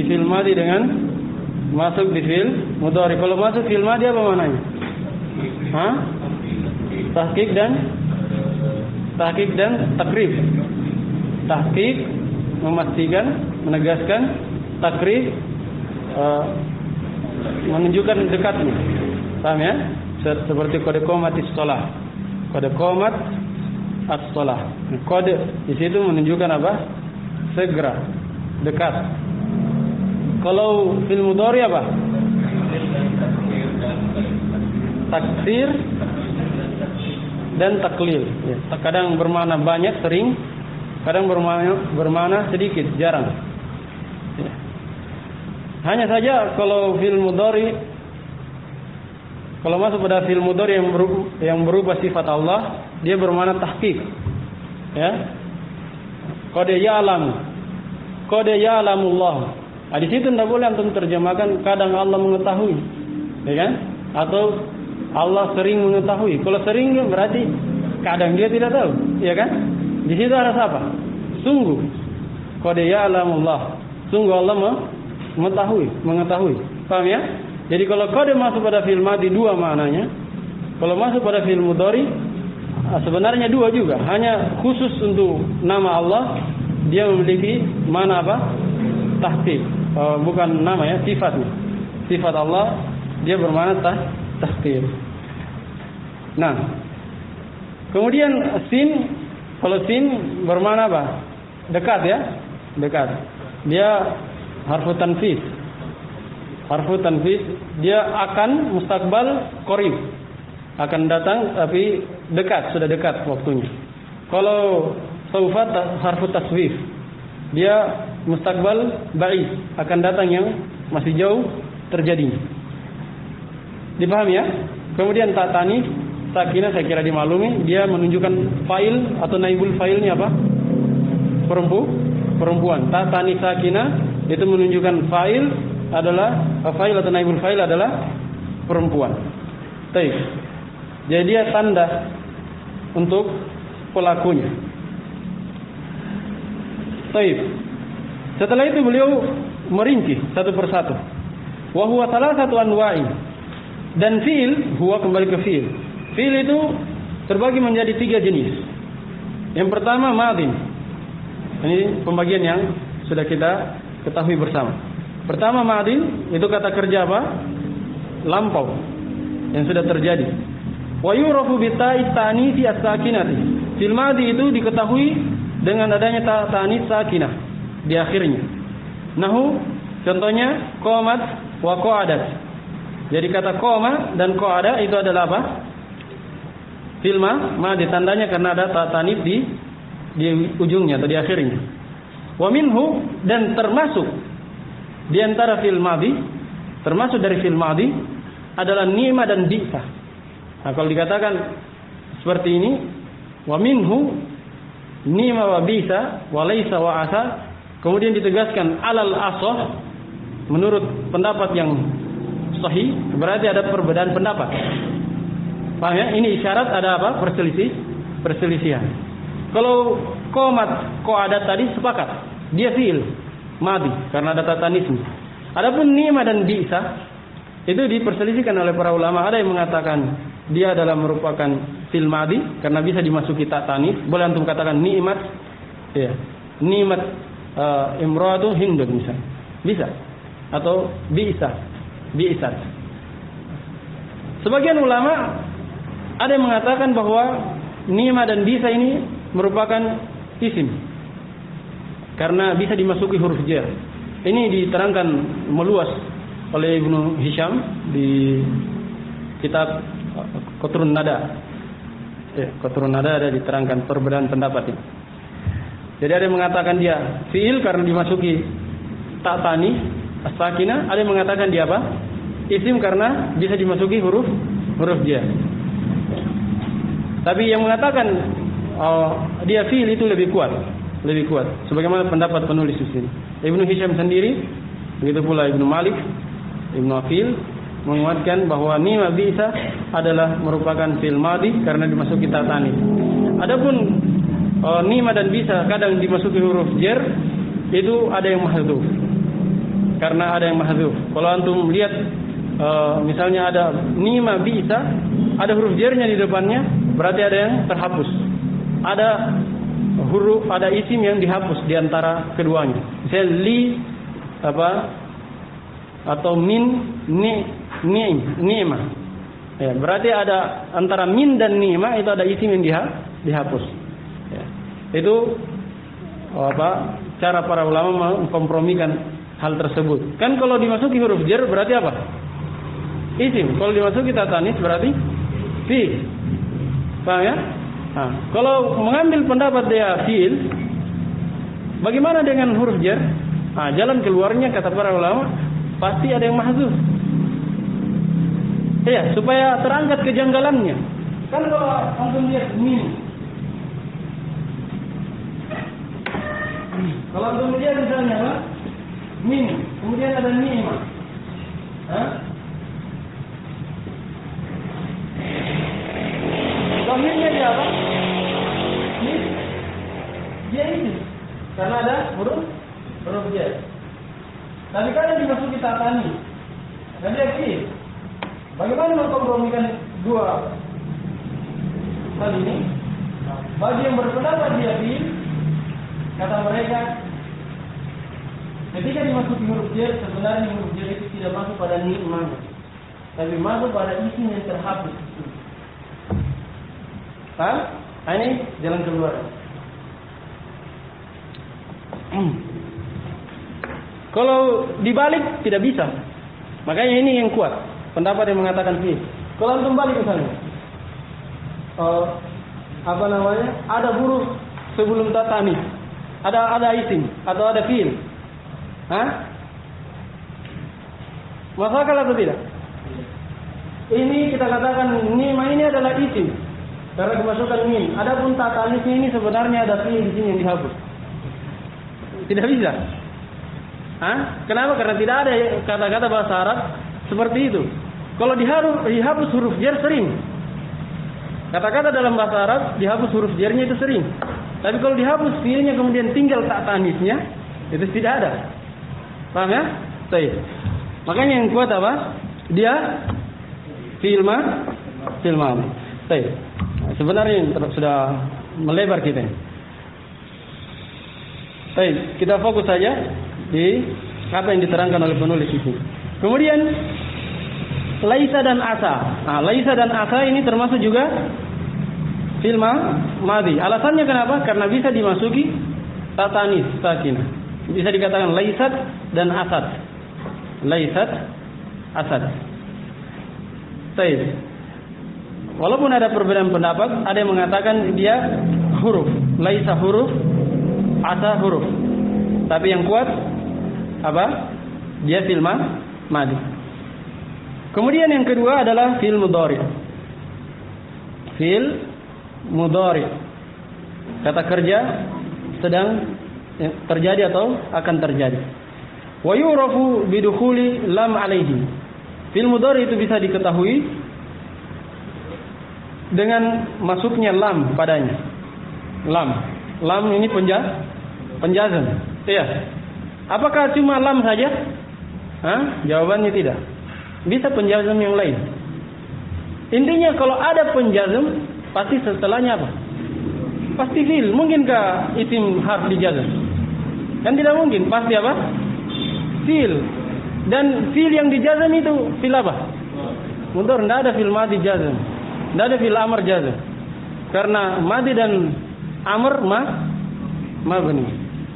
fi'il madhi dengan masuk di fi'il mudhari. Kalau masuk fi'il madhi apa mananya? Tahqiq dan takrif. Tahqiq memastikan, menegaskan, takrif menunjukkan dekatnya. Paham ya? Seperti kode qomat as-shalah. Kode qomat as-shalah. Kode di situ menunjukkan apa? Segera, dekat. Kalau fil mudhari apa? Taksir dan taklil. Ya. Kadang bermakna banyak, sering. Kadang bermakna sedikit, jarang. Ya. Hanya saja kalau fil mudhari Kalau masuk pada fi'il mudhari yang berupa sifat Allah, dia bermakna tahqiq. Ya. Qad ya'lamullah. Di situ tidak boleh antum terjemahkan kadang Allah mengetahui, ya kan? Atau Allah sering mengetahui. Kalau sering berarti kadang dia tidak tahu, ya kan? Di situ harus apa? Sungguh. Qad ya'lamullah. Sungguh Allah mengetahui. Paham ya? Jadi kalau qad masuk pada fi'il madhi dua maknanya. Kalau masuk pada fi'il mudhari sebenarnya dua juga. Hanya khusus untuk nama Allah dia memiliki mana apa? Tahqiq. Bukan nama ya, sifatnya. Sifat Allah dia bermakna tahqiq. Nah, kemudian sin, kalau sin bermakna apa? Dekat ya, dekat. Dia harfu tanfis. Harfu tanfis, dia akan mustaqbal qarib. Akan datang tapi dekat, sudah dekat waktunya. Kalau saufa harfu taswif. Dia mustaqbal ba'id, akan datang yang masih jauh terjadi. Dipahami ya? Kemudian ta tanis sakinah saya kira dimaklumi, dia menunjukkan fa'il atau naibul fa'ilnya apa? Perempuan. Ta tanis sakinah itu menunjukkan fa'il atau naibul fa'il adalah perempuan. Baik. Jadi dia tanda untuk pelakunya. Baik. Setelah itu beliau merinci satu persatu. Wa huwa salasatu anwa'i. Dan fi'il, huwa kembali ke fi'il. Fi'il itu terbagi menjadi 3 jenis. Yang pertama madin. Ini pembagian yang sudah kita ketahui bersama. Pertama madin itu kata kerja apa? Lampau yang sudah terjadi. Wa yurafu bi ta'i ta'nisi as-sakinati. Fil madhi itu diketahui dengan adanya ta'nis sakinah di akhirnya. Nahu contohnya qamat wa qa'adat. Jadi kata qama dan qa'ada itu adalah apa? Fil madhi tandanya karena ada ta'nis di ujungnya atau di akhirnya. Wa minhu dan termasuk di antara fil madhi, termasuk dari fil madhi adalah ni'ma dan bi'sa. Nah, kalau dikatakan seperti ini, wa minhu ni'ma wa bi'sa wa laisa wa asa, kemudian ditegaskan alal asah menurut pendapat yang sahih, berarti ada perbedaan pendapat. Paham ya? Ini isyarat ada apa? Perselisihan. Kalau qomat, qa'adat tadi sepakat, dia fi'il madhi karena ada tatanisme. Adapun ni'ma dan bi'sa itu diperselisihkan oleh para ulama. Ada yang mengatakan dia adalah merupakan fi'il madhi karena bisa dimasuki tanis. Boleh antum katakan nikmat, ya. Nikmat imratu hindun misalnya. Bisa. Atau bi'sat. Sebagian ulama ada yang mengatakan bahwa ni'ma dan bisa ini merupakan isim karena bisa dimasuki huruf jar. Ini diterangkan meluas oleh Ibnu Hisham di kitab Qatrun Nada. Qatrun Nada ada diterangkan perbedaan pendapat ini. Jadi ada yang mengatakan dia fi'il karena dimasuki ta tanis as-sakinah, ada yang mengatakan dia apa? Isim karena bisa dimasuki huruf jar. Tapi yang mengatakan dia fi'il itu lebih kuat. Sebagaimana pendapat penulis di sini. Ibnu Hisham sendiri, begitu pula Ibnu Malik, Ibnu Aqil menguatkan bahwa ni'ma bi'sa adalah merupakan fi'il madhi karena dimasuki ta tanis. Adapun ni'ma dan bi'sa kadang dimasuki huruf jar, itu ada yang mahdzuf. Karena ada yang mahdzuf. Kalau antum lihat misalnya ada ni'ma bi'sa, ada huruf jarnya di depannya, berarti ada yang terhapus. Ada isim yang dihapus di antara keduanya. Misalnya li atau min ni'mah. Ya, berarti ada antara min dan ni'mah itu ada isim yang dihapus. Ya. Itu cara para ulama mengkompromikan hal tersebut. Kan kalau dimasuki huruf jar berarti apa? Isim. Kalau dimasuki ta tanis berarti fi'il. Paham ya? Nah, kalau mengambil pendapat dia fi'il, bagaimana dengan huruf jar? Nah, jalan keluarnya kata para ulama pasti ada yang mahdzuf. Iya, supaya terangkat kejanggalannya. Kan kalau antum lihat min, kalau antum lihat misalnya apa? Min, kemudian ada ni'mah. Domirnya dia apa? Dia ini, karena ada huruf dia. Tapi kalau dimasuki tatani, dan dia fi'il. Bagaimana mengkompromikan dua hal ini? Bagi yang berpendapat dia fi'il, kata mereka, ketika dimasuki huruf jar, sebenarnya huruf jar itu tidak masuk pada ni'mah, tapi masuk pada isim yang terhapus. Ini jalan keluar. Kalau dibalik tidak bisa. Makanya ini yang kuat. Pendapat yang mengatakan fi'il. Kalau antum balik misalnya, ada huruf sebelum tatani, ada isim atau ada fi'il. Masuk akal atau tidak? Ini kita katakan ni'mah ini adalah isim karena kemasukan min. Adapun tatani ini sebenarnya ada fi'il di sini yang dihapus. Tidak bisa. Kenapa? Karena tidak ada kata-kata bahasa Arab seperti itu. Kalau dihapus huruf jar sering. Kata-kata dalam bahasa Arab dihapus huruf jarnya itu sering. Tapi kalau dihapus fiilnya kemudian tinggal tak tanisnya, itu tidak ada. Paham ya? Baik. Makanya yang kuat apa? Dia fiil ma'mur. Baik. Sebenarnya sudah melebar kita. Baik, kita fokus saja di apa yang diterangkan oleh penulis itu. Kemudian laisa dan asa. Laisa dan asa ini termasuk juga fi'il madhi. Alasannya kenapa? Karena bisa dimasuki tatanis sakinah. Bisa dikatakan laisat dan asad. Laisat, asad. Baik. Walaupun ada perbedaan pendapat, ada yang mengatakan dia huruf, laisa huruf, asa huruf. Tapi yang kuat apa? Dia fi'il madhi. Kemudian yang kedua adalah fi'il mudhari. Fi'il mudhari. Kata kerja sedang terjadi atau akan terjadi. Wa yu'rafu bidukhuli lam alaihi. Fi'il mudhari itu bisa diketahui dengan masuknya lam padanya. Lam ini penjazam. Iya. Apakah cuma lam saja? Jawabannya tidak. Bisa penjazam yang lain. Intinya kalau ada penjazam, pasti setelahnya apa? Pasti fi'il. Mungkinkah isim harf dijazam? Kan tidak mungkin. Pasti apa? Fi'il. Dan fi'il yang dijazam itu fi'il apa? Mudhari. Tidak ada fi'il madhi jazam. Tidak ada fi'il amr jazam. Karena madhi dan amr mabni.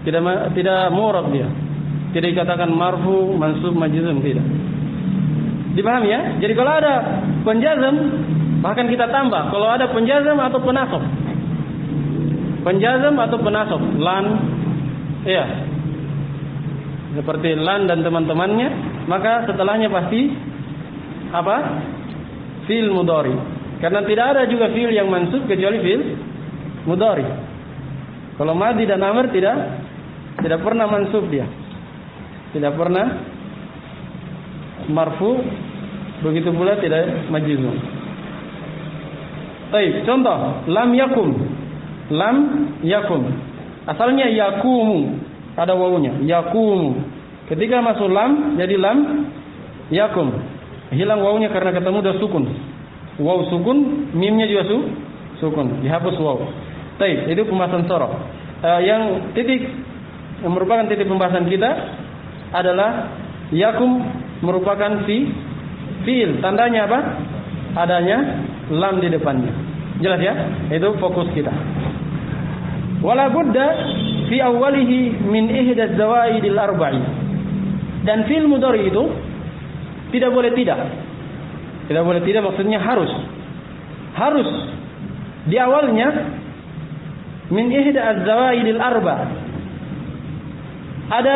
Tidak mu'rab dia. Tidak dikatakan marfu, mansub, majzum, tidak. Dipahami ya? Jadi kalau ada penjazam, bahkan kita tambah kalau ada penjazam atau penasab. Penjazam atau penasab, lan, iya. Seperti lan dan teman-temannya, maka setelahnya pasti apa? Fi'il mudhari. Karena tidak ada juga fi'il yang mansub kecuali fi'il mudhari. Kalau madhi dan amr tidak pernah mansub dia. Tidak pernah marfu, begitu pula tidak majzum. Baik, contoh lam yakum. Lam yakum. Asalnya yakumu, ada wawunya, yakumu. Ketika masuk lam jadi lam yakum. Hilang wawunya karena ketemu udah sukun. Waw sukun, mimnya juga sukun, dihapus waw. Baik, itu pembahasan sorof. Yang merupakan titik pembahasan kita adalah yakum merupakan fi'il. Tandanya apa? Adanya lam di depannya. Jelas ya? Itu fokus kita. Wala budda fi awwalihi min ihda zawaidil arba'i. Dan fi'il mudhari itu tidak boleh tidak. Tidak boleh tidak maksudnya harus. Harus di awalnya min ihda zawaidil arba'. Ada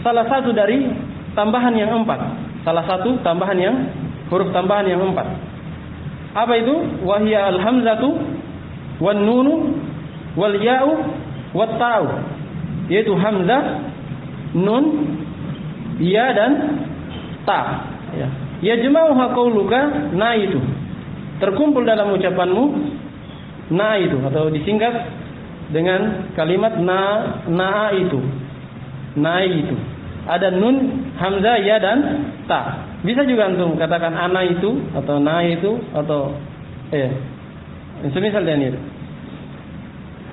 salah satu dari tambahan yang 4. Salah satu tambahan yang huruf tambahan yang 4. Apa itu? Wahya al-hamzatu wan nunu wal ya'u wat ta'u. Yaitu hamzah, nun, ya dan ta. Ya. Yajma'uha qauluka naitu. Terkumpul dalam ucapanmu naitu atau disingkat dengan kalimat naitu. Naitu. Ada nun, hamzah, ya dan ta. Bisa juga antum katakan ana itu atau na itu atau semisal dengan itu.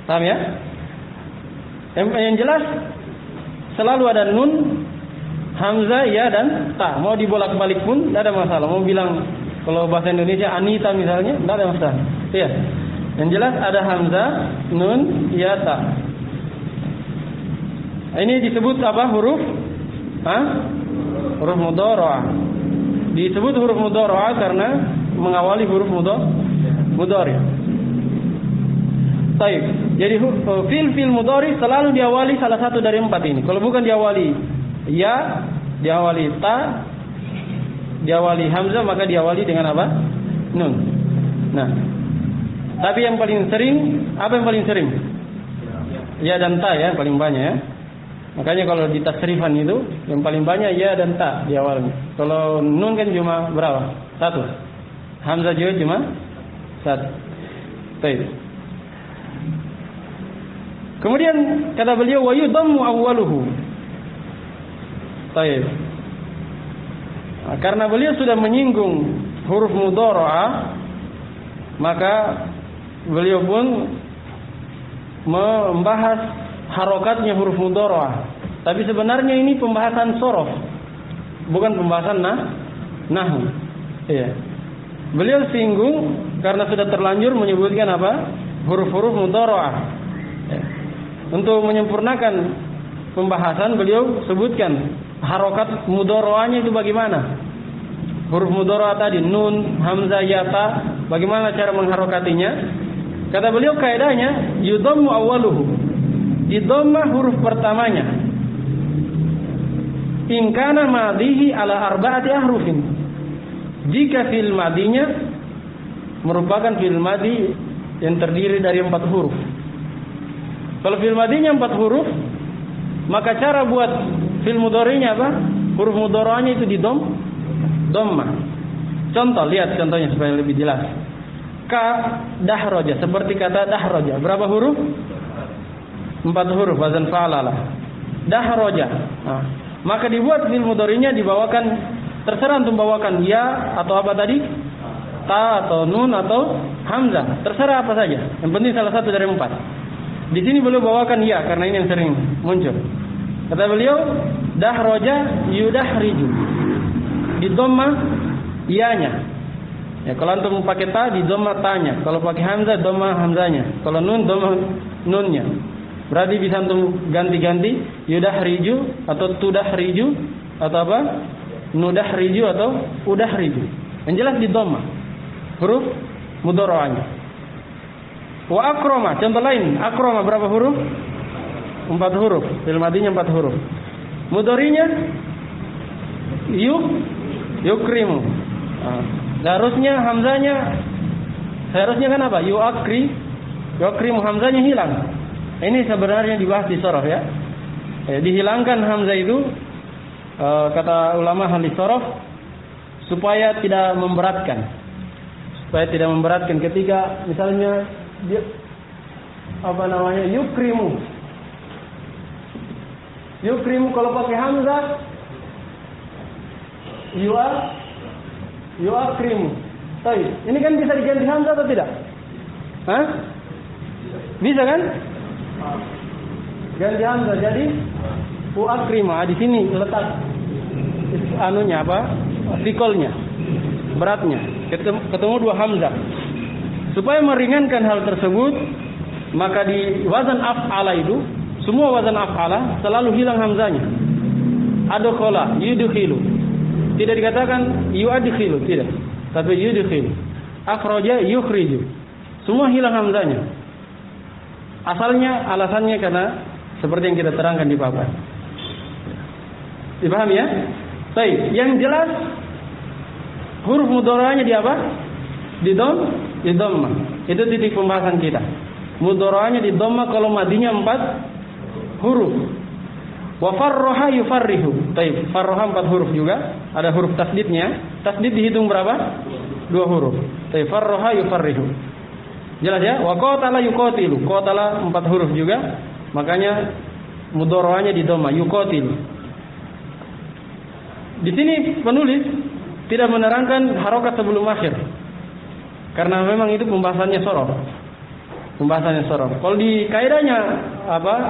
Paham ya? Yang jelas selalu ada nun, hamzah, ya dan ta. Mau dibolak-balik pun tidak ada masalah. Mau bilang kalau bahasa Indonesia Anita misalnya, tidak ada masalah. Iya. Yang jelas ada hamzah, nun, ya, ta. Ini disebut apa? Huruf mudhari'ah. Disebut huruf mudhari'ah karena mengawali huruf mudhari'. Baik. Jadi fi'il mudhari' selalu diawali salah satu dari 4 ini. Kalau bukan diawali ya, diawali ta, diawali hamzah, maka diawali dengan apa? Nun. Nah, tapi yang paling sering, apa yang paling sering? Ya dan ta ya, paling banyak ya. Makanya kalau di tasrifan itu yang paling banyak ya dan ta di awalnya. Kalau nun kan cuma berapa? 1. Hamzah juga cuma 1. Baik. Kemudian kata beliau wa yudammu awwaluhu. Baik. Nah, karena beliau sudah menyinggung huruf mudhari'ah, maka beliau pun membahas harokatnya huruf mudhari'ah. Tapi sebenarnya ini pembahasan sorof, bukan pembahasan nahwu. Iya. Beliau singgung karena sudah terlanjur menyebutkan apa? Huruf-huruf mudhari'ah. Ya. Untuk menyempurnakan pembahasan, beliau sebutkan harokat mudhari'ahnya itu bagaimana. Huruf mudhari'ah tadi nun, hamzah, ya, ta, bagaimana cara mengharokatinya? Kata beliau kaidahnya yudammu awwaluhu. Didomah huruf pertamanya. In kana madhihi ala arba'ati ahrufin. Jika fi'il madinya merupakan fi'il madi yang terdiri dari 4 huruf. Kalau fi'il madinya 4 huruf, maka cara buat fi'il mudhari'nya apa? Huruf mudhari'nya itu dhammah. Contoh, lihat contohnya supaya lebih jelas. Ka dahraja, seperti kata dahraja. Berapa huruf? 4 huruf, wazan fa'alalah. Dahraja. Nah, maka dibuat fi'il mudhari'nya dibawakan, terserah untuk bawakan ya atau apa tadi? Ta atau nun atau hamzah. Terserah apa saja. Yang penting salah satu dari 4. Di sini beliau bawakan ya karena ini yang sering muncul. Kata beliau, dahraja yudahriju. Di dhammah iyanya. Ya, kalau antum pakai ta di dhammah tanya. Kalau pakai hamzah dhammah hamzahnya. Kalau nun dhammah nunnya. Berarti bisa antum ganti-ganti yudahriju atau tudahriju atau apa? Nudahriju atau udahriju. Yang jelas di dhammah. Huruf mudhari'ahnya. Wa akrama, contoh lain, akrama berapa huruf? 4 huruf. Fi'il madinya 4 huruf. Mudhari'nya yukrimu. Seharusnya hamzanya kan apa? Yukrimu, hamzanya hilang. Ini sebenarnya dibahas di sorof ya. Dihilangkan hamzah itu kata ulama ahli sorof supaya tidak memberatkan. Supaya tidak memberatkan ketika misalnya dia yukrimu kalau pakai hamzah yuakrimu. Baik, ini kan bisa diganti hamzah atau tidak? Hah? Bisa kan? Ganti hamzah jadi uakrimu. Di sini letak anunya apa? Sikolnya, beratnya. Ketemu 2 hamzah. Supaya meringankan hal tersebut, maka di wazan af'ala itu, semua wazan af'ala selalu hilang hamzanya. Adkhala, yudkhilu. Tidak dikatakan yuadkhilu, tidak. Tapi yudkhilu. Akhraja, yukhriju. Semua hilang hamzanya. Alasannya karena seperti yang kita terangkan di papan. Dipahami ya? Baik, yang jelas huruf mudhara'nya di apa? Di dhamma. Itu titik pembahasan kita. Mudhara'nya di dhamma kalau madinya 4 huruf. Wa farraha yufarrihu. Baik, farraha 4 huruf juga. Ada huruf tasdidnya. Tasdid dihitung berapa? 2 huruf. Baik, farraha yufarrihu. Jelas ya? Wa qatala yuqatilu. Qatala 4 huruf juga. Makanya mudhara'nya di dhamma, yuqatilu. Di sini penulis tidak menerangkan harokat sebelum akhir. Karena memang itu pembahasannya sorof. Kalau di kaidahnya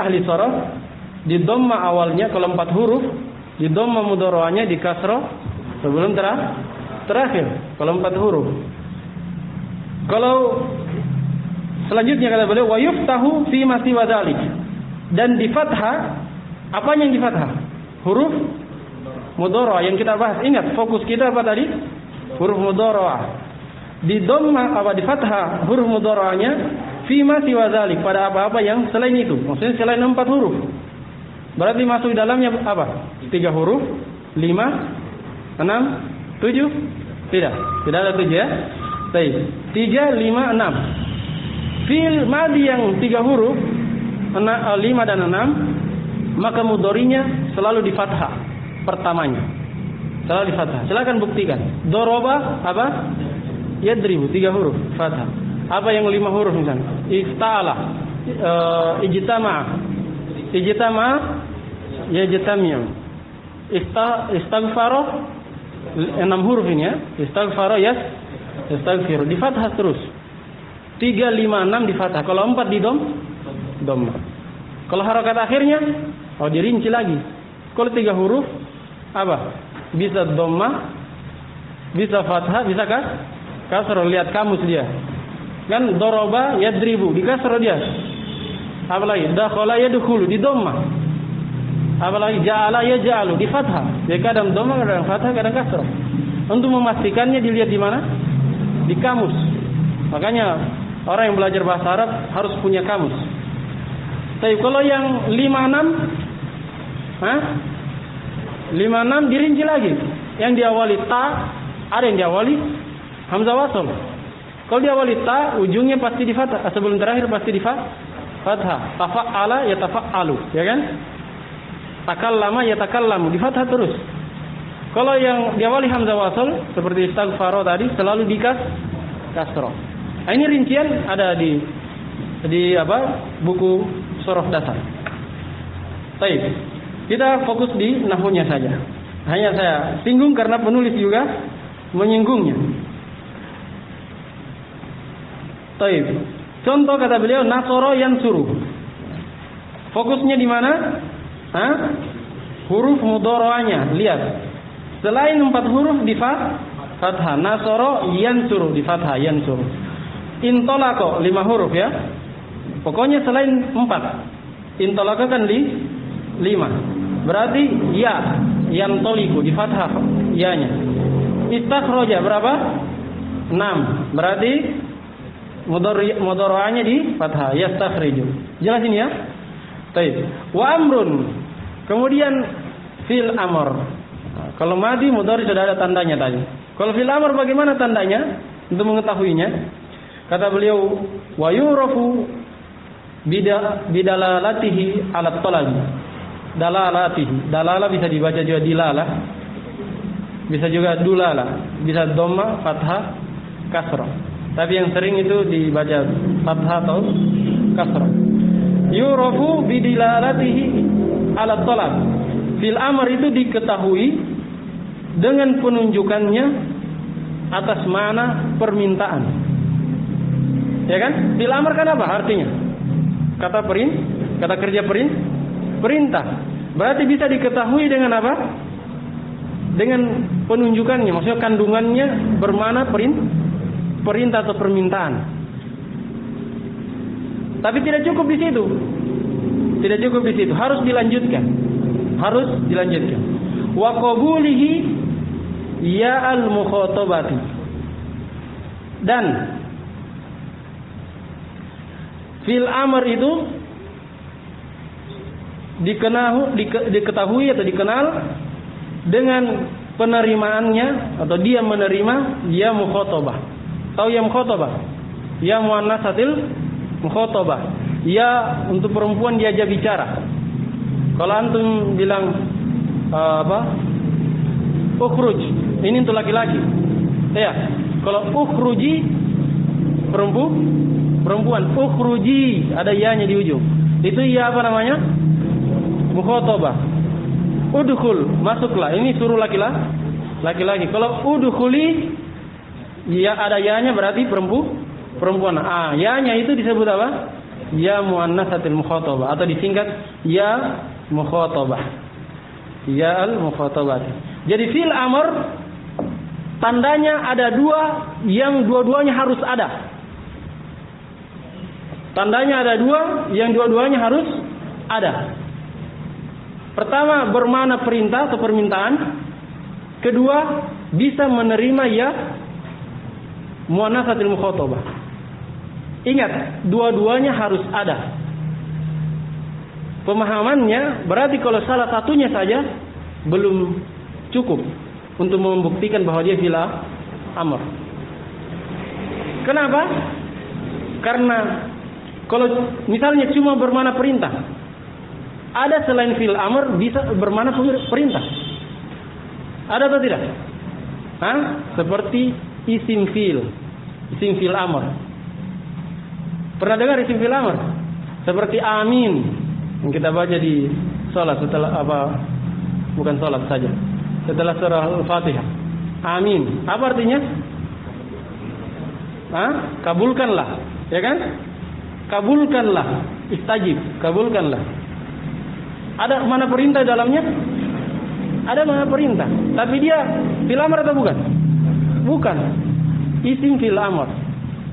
ahli sorof, di dhamma awalnya kalau 4 huruf, di dhamma mudhara'nya di kasrah sebelum terakhir. Kalau 4 huruf. Kalau selanjutnya kata beliau wa yuftahu fi ma siwa dzalik. Dan di fathah, apanya yang di fathah? Huruf mudhara'ah yang kita bahas. Ingat, fokus kita apa tadi? Huruf mudhara'ah. Di dhamma di fathah huruf mudhara'ahnya fi ma siwa dzalik, pada apa-apa yang selain itu. Maksudnya selain 4 huruf. Berarti masuk di dalamnya apa? 3 huruf, 5, 6, 7? Tidak ada 7 ya. Baik. 3, 5, 6. Fi'il madhi yang 3 huruf, 5 dan 6, maka mudhari'nya selalu di fathah pertamanya. Selalu di fathah. Silakan buktikan. Daraba apa? Yadribu 3 huruf fathah. Apa yang 5 huruf misalnya? Ifta'ala, ijtama'a, yajtami'u. Istaghfara 6 huruf ini ya. Istaghfara yastaghfiru di fathah terus. 3, 5, 6 di fathah. Kalau 4 di dhamma. Kalau harakat akhirnya dirinci lagi. Kalau 3 huruf apa? Bisa dhamma, bisa fathah, bisa kasrah. Lihat kamus dia. Kan daraba yadribu di kasrah dia. Apalagi dakhala yadkhulu di dhamma. Apalagi ja'ala yaj'alu di fathah. Jadi kadang dhamma, kadang fathah, kadang kasrah. Untuk memastikannya dilihat di mana? Di kamus. Makanya orang yang belajar bahasa Arab harus punya kamus. Tapi kalau yang 5, 6 dirinci lagi. Yang diawali ta, ada yang diawali hamzah wasl. Kalau diawali ta, ujungnya pasti di fathah. Sebelum terakhir pasti di fathah. Tafa'ala yatafa'alu, ya kan? Takallama yatakallamu, di fathah terus. Kalau yang diawali hamzah wasl seperti istaghfaro tadi selalu di kasrah. Nah, ini rincian ada di buku sorof dasar. Baik. Kita fokus di nahwunya saja. Hanya saya singgung karena penulis juga menyinggungnya. Baik. Contoh kata beliau nasoro yansuru. Fokusnya di mana? Huruf mudhara'ahnya. Lihat. Selain 4 huruf di fathah. Nasoro yansuru di fathah, yansuru. Intolako 5 huruf ya. Pokoknya selain 4. Intolako kan di 5. Berarti ya yantoliku di fathah ya-nya. Istakhraja berapa? 6. Berarti mudhara'ahnya di fathah, yastakhriju. Jelas ini ya? Baik. Wa amrun. Kemudian fil amr. Kalau madi mudhari sudah ada tandanya tadi. Kalau fil amr bagaimana tandanya? Untuk mengetahuinya, kata beliau wa yurafu bidalalatihi ala talabi. Dalalatihi. Dalala bisa dibaca juga dilala. Bisa juga dulala. Bisa dhamma, fathah, kasrah. Tapi yang sering itu dibaca fathah atau kasrah. Yurafu bidalalatihi ala talab. Fil amr itu diketahui dengan penunjukannya atas mana permintaan. Ya kan? Fil amr kan apa artinya? Kata kerja perintah. Berarti bisa diketahui dengan apa? Dengan penunjukannya, maksudnya kandungannya bermana perintah atau permintaan. Tapi tidak cukup di situ. Harus dilanjutkan. Wa qabulihi ya al-mukhatabati. Dan fil amr itu diketahui atau dikenal dengan penerimaannya atau dia menerima ya mukhatabah. Tahu ya mukhatabah? Ya muannatsatil mukhatabah. Ya untuk perempuan diajak bicara. Kalau antum bilang ukhruj, ini untuk laki-laki. Ya. Kalau ukhruji perempuan, ukhruji ada ya-nya di ujung. Itu ya apa namanya? Mukhatabah. Udkhul, masuklah. Ini suruh laki-laki. Kalau udkhuli ya ada ya-nya berarti perempuan. Ya-nya itu disebut apa? Ya muannatsatil mukhatabah atau disingkat ya mukhatabah. Ya al-mukhatabah. Jadi fil amr tandanya ada dua yang dua-duanya harus ada. Tandanya ada dua yang dua-duanya harus ada. Pertama bermakna perintah atau permintaan. Kedua bisa menerima ya muannatsatil mukhatabah. Ingat, dua-duanya harus ada. Pemahamannya berarti kalau salah satunya saja belum cukup untuk membuktikan bahwa dia fil amr. Kenapa? Karena kalau misalnya cuma bermakna perintah, ada selain fil amr bisa bermakna perintah. Ada atau tidak? Seperti isim fil amr. Pernah dengar isim fil amr? Seperti amin yang kita baca di salat setelah bukan salat saja. Setelah surah Al-Fatihah. Amin. Apa artinya? Kabulkanlah, ya kan? Kabulkanlah, istajib, kabulkanlah. Ada mana perintah dalamnya? Ada mana perintah. Tapi dia fil amr atau bukan? Bukan. Isim fil amr.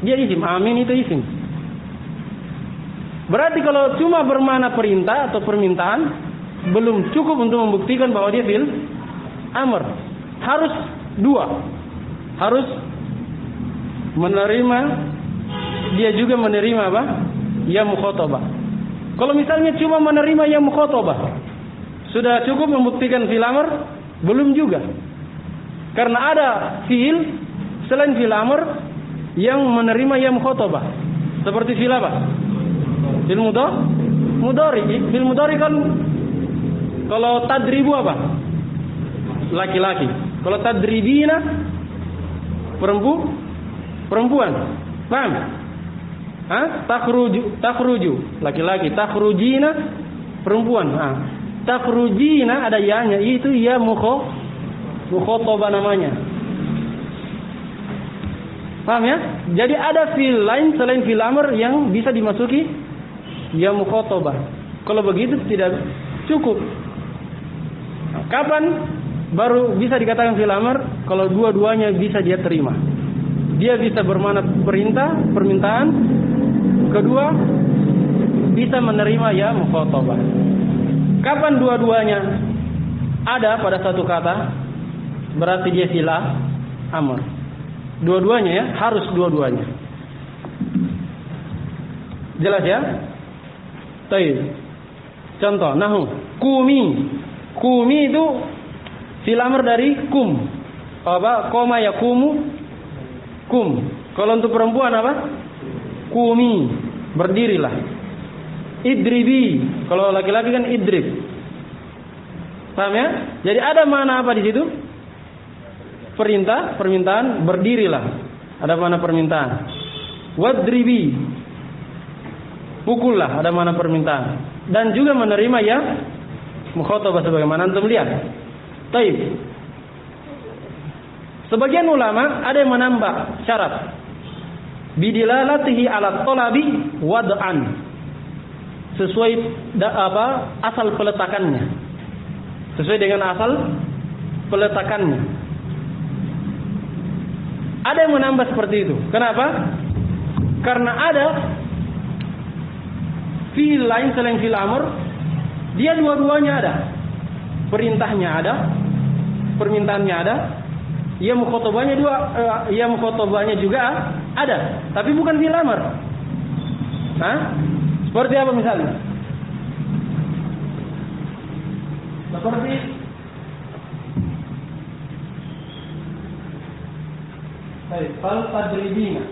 Dia isim. Amin itu isim. Berarti kalau cuma bermakna perintah atau permintaan belum cukup untuk membuktikan bahwa dia fil amr. Harus dua. Harus menerima, dia juga menerima apa? Ya mukhatabah. Kalau misalnya cuma menerima ya mukhatabah, sudah cukup membuktikan fil amr? Belum juga. Karena ada fiil selain fil amr yang menerima ya mukhatabah. Seperti fil apa? Fil mudhari. Fil mudhari kan kalau tadribu apa? Laki-laki. Kalau tadribina perempuan. Paham? Takhruju laki-laki, takhrujina perempuan. Takhrujina ada ya-nya, itu ya mukhatabah namanya. Paham ya? Jadi ada fil lain selain fil amr yang bisa dimasuki ya mukhatabah. Kalau begitu tidak cukup. Kapan baru bisa dikatakan fil amr? Kalau dua-duanya bisa dia terima. Dia bisa bermakna perintah, permintaan. Kedua, bisa menerima ya mukhatabah. Kapan dua-duanya ada pada satu kata? Berarti dia fil amr. Dua-duanya ya, harus dua-duanya. Jelas ya? Baik. Contoh, nahu, kumi. Kumi itu fil amr dari kum. Koma yakumu kum. Kalau untuk perempuan apa? Kumi, berdirilah. Idribi, kalau laki-laki kan idrib. Paham ya? Jadi ada mana apa di situ? Perintah, permintaan, berdirilah. Ada mana permintaan? Wadribi, pukullah. Ada mana permintaan? Dan juga menerima ya mukhatabah sebagaimana antum lihat. Baik. Sebagian ulama ada yang menambah syarat bidilalatihi ala talabi wad'an, sesuai asal peletakannya, sesuai dengan asal peletakannya. Ada yang menambah seperti itu. Kenapa? Karena ada fi'il lain selain fi'il amr, dia dua-duanya ada. Perintahnya ada, permintaannya ada, ya mukhatabahnya juga ada, tapi bukan fi'il amr. Seperti apa misalnya? Seperti Baik, fal tadribina.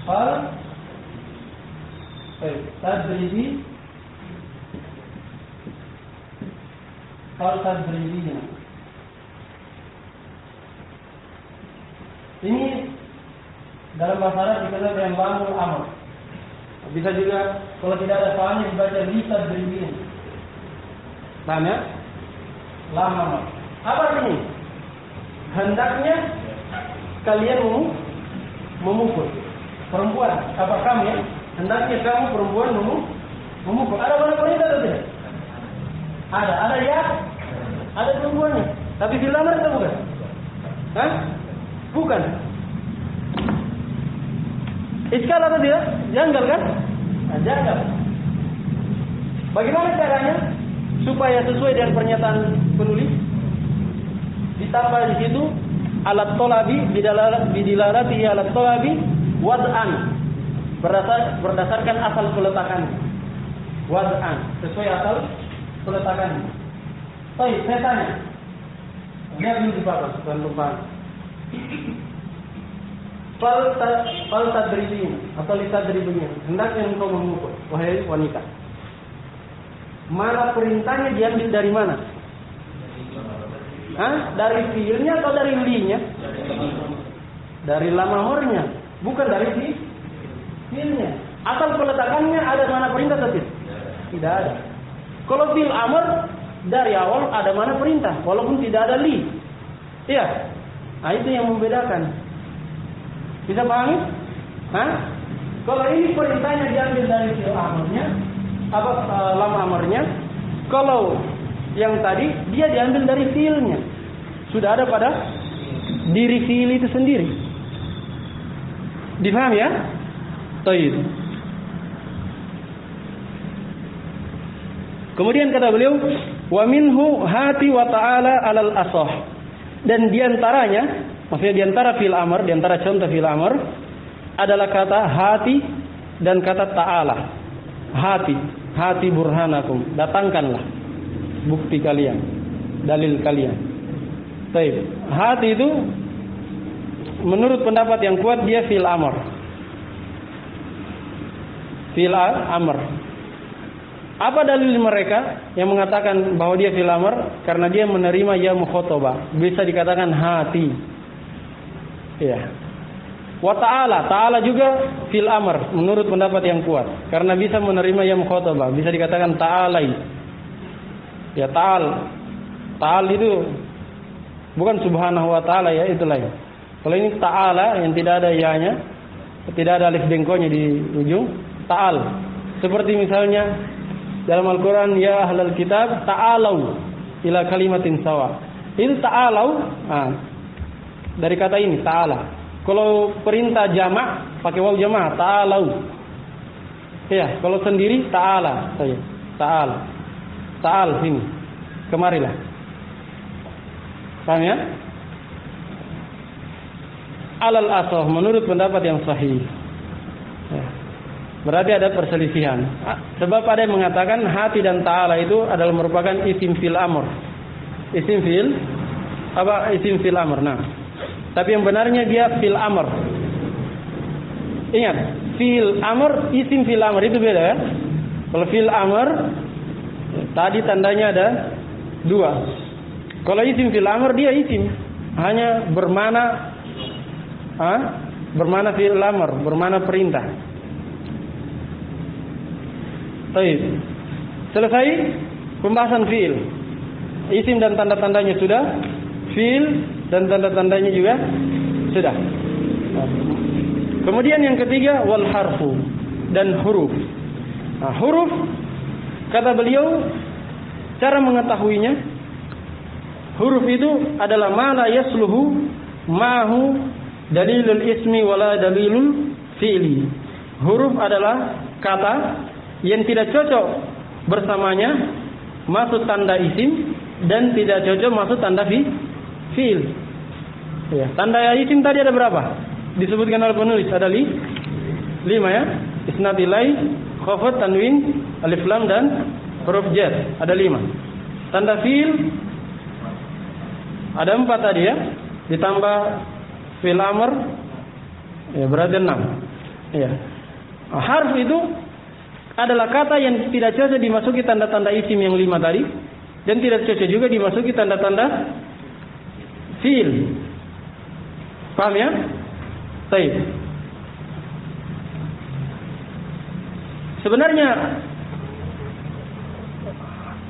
Fal tadribi. Fal tadribina. Ini dalam bahasa Arab dikenal dengan lamul amr. Bisa juga kalau tidak ada fahamnya dibaca li tadribin. Paham ya? Lam amr. Apa ini? Hendaknya kalian memukul perempuan. Apa kamu ya? Hendaknya kamu perempuan memukul. Ada mana perintah atau tidak? Ada ya? Ada perempuannya. Tapi fil amr itu bukan? Hah? Bukan. Iskal atau tidak? Janggal kan? Nah, janggal. Bagaimana caranya supaya sesuai dengan pernyataan penulis? Ditambah di situ alat tolabi bidilarati alat tolabi wad'an berdasarkan asal peletakan. Wad'an sesuai asal peletakan. Baik, saya tanya. Lihat dulu di bawah, bukan lupa. Fal tadribin atau litadribin. Hendaknya engkau memukul, wahai wanita. Mana perintahnya diambil dari mana? Hah? Dari fiilnya atau dari linya? Dari lam amrnya, bukan dari fiilnya. Asal peletakannya ada mana perintah atau tidak? Tidak ada. Kalau fil amr dari awal ada mana perintah, walaupun tidak ada li. Iya. Nah, itu yang membedakan. Bisa pahami? Hah? Kalau ini perintahnya diambil dari fil amrnya, lam amrnya. Kalau yang tadi dia diambil dari fiilnya. Sudah ada pada diri fiil itu sendiri. Difaham ya? Baik. Kemudian kata beliau, wa minhu hati wa ta'ala alal asah. Dan diantaranya, maksudnya diantara fiil amr, diantara contoh fiil amr adalah kata hati dan kata ta'ala. Hati burhanakum, datangkanlah bukti kalian, dalil kalian. Baik, hati itu menurut pendapat yang kuat dia fiil amr. Fiil amr. Apa dalil mereka yang mengatakan bahwa dia fiil amr? Karena dia menerima ya mukhatabah. Bisa dikatakan hati. Ya. Wa ta'ala juga fiil amr menurut pendapat yang kuat. Karena bisa menerima ya mukhatabah. Bisa dikatakan ta'alai. Ya ta'al itu bukan subhanahu wa ta'ala ya, itu lain. Kalau ini ta'ala yang tidak ada ya-nya, tidak ada alif bengkonya di ujung, ta'al. Seperti misalnya dalam Al-Quran, ya ahlal kitab ta'alau ila kalimatin sawa. Itu ta'alau dari kata ini ta'ala. Kalau perintah jamak pakai waw jamak ta'alau. Ya, kalau sendiri ta'ala saja. Ta'al sini. Kemarilah. Paham ya? Alal asah menurut pendapat yang sahih. Ya. Berarti ada perselisihan. Sebab ada yang mengatakan hati dan ta'ala itu adalah merupakan isim fil amr. Isim fil amr. Nah, tapi yang benarnya dia fil amr. Ingat, fil amr, isim fil amr itu beda ya. Kalau fil amr tadi tandanya ada dua. Kalau isim fil amr dia isim hanya bermana fil amr, bermana perintah. Baik. Selesai pembahasan fiil. Isim dan tanda-tandanya sudah. Fiil dan tanda-tandanya juga sudah. Kemudian yang ketiga wal harfu dan huruf. Nah, huruf kata beliau cara mengetahuinya, huruf itu adalah ma la yasluhu ma'hu dalilul ismi wala dalilul fi'li. Huruf adalah kata yang tidak cocok bersamanya masuk tanda isim dan tidak cocok masuk tanda fi'il. Ya, tanda isim tadi ada berapa? Disebutkan oleh penulis ada 5 ya. Isnad ilai, khafat, tanwin, alif lam dan huruf jar. Ada 5. Tanda fi'il ada 4 tadi ya. Ditambah fi'il amr, ya berarti 6. Ya. Harf itu adalah kata yang tidak cocok dimasuki tanda-tanda isim yang 5 tadi, dan tidak cocok juga dimasuki tanda-tanda fi'il. Paham ya? Baik. Sebenarnya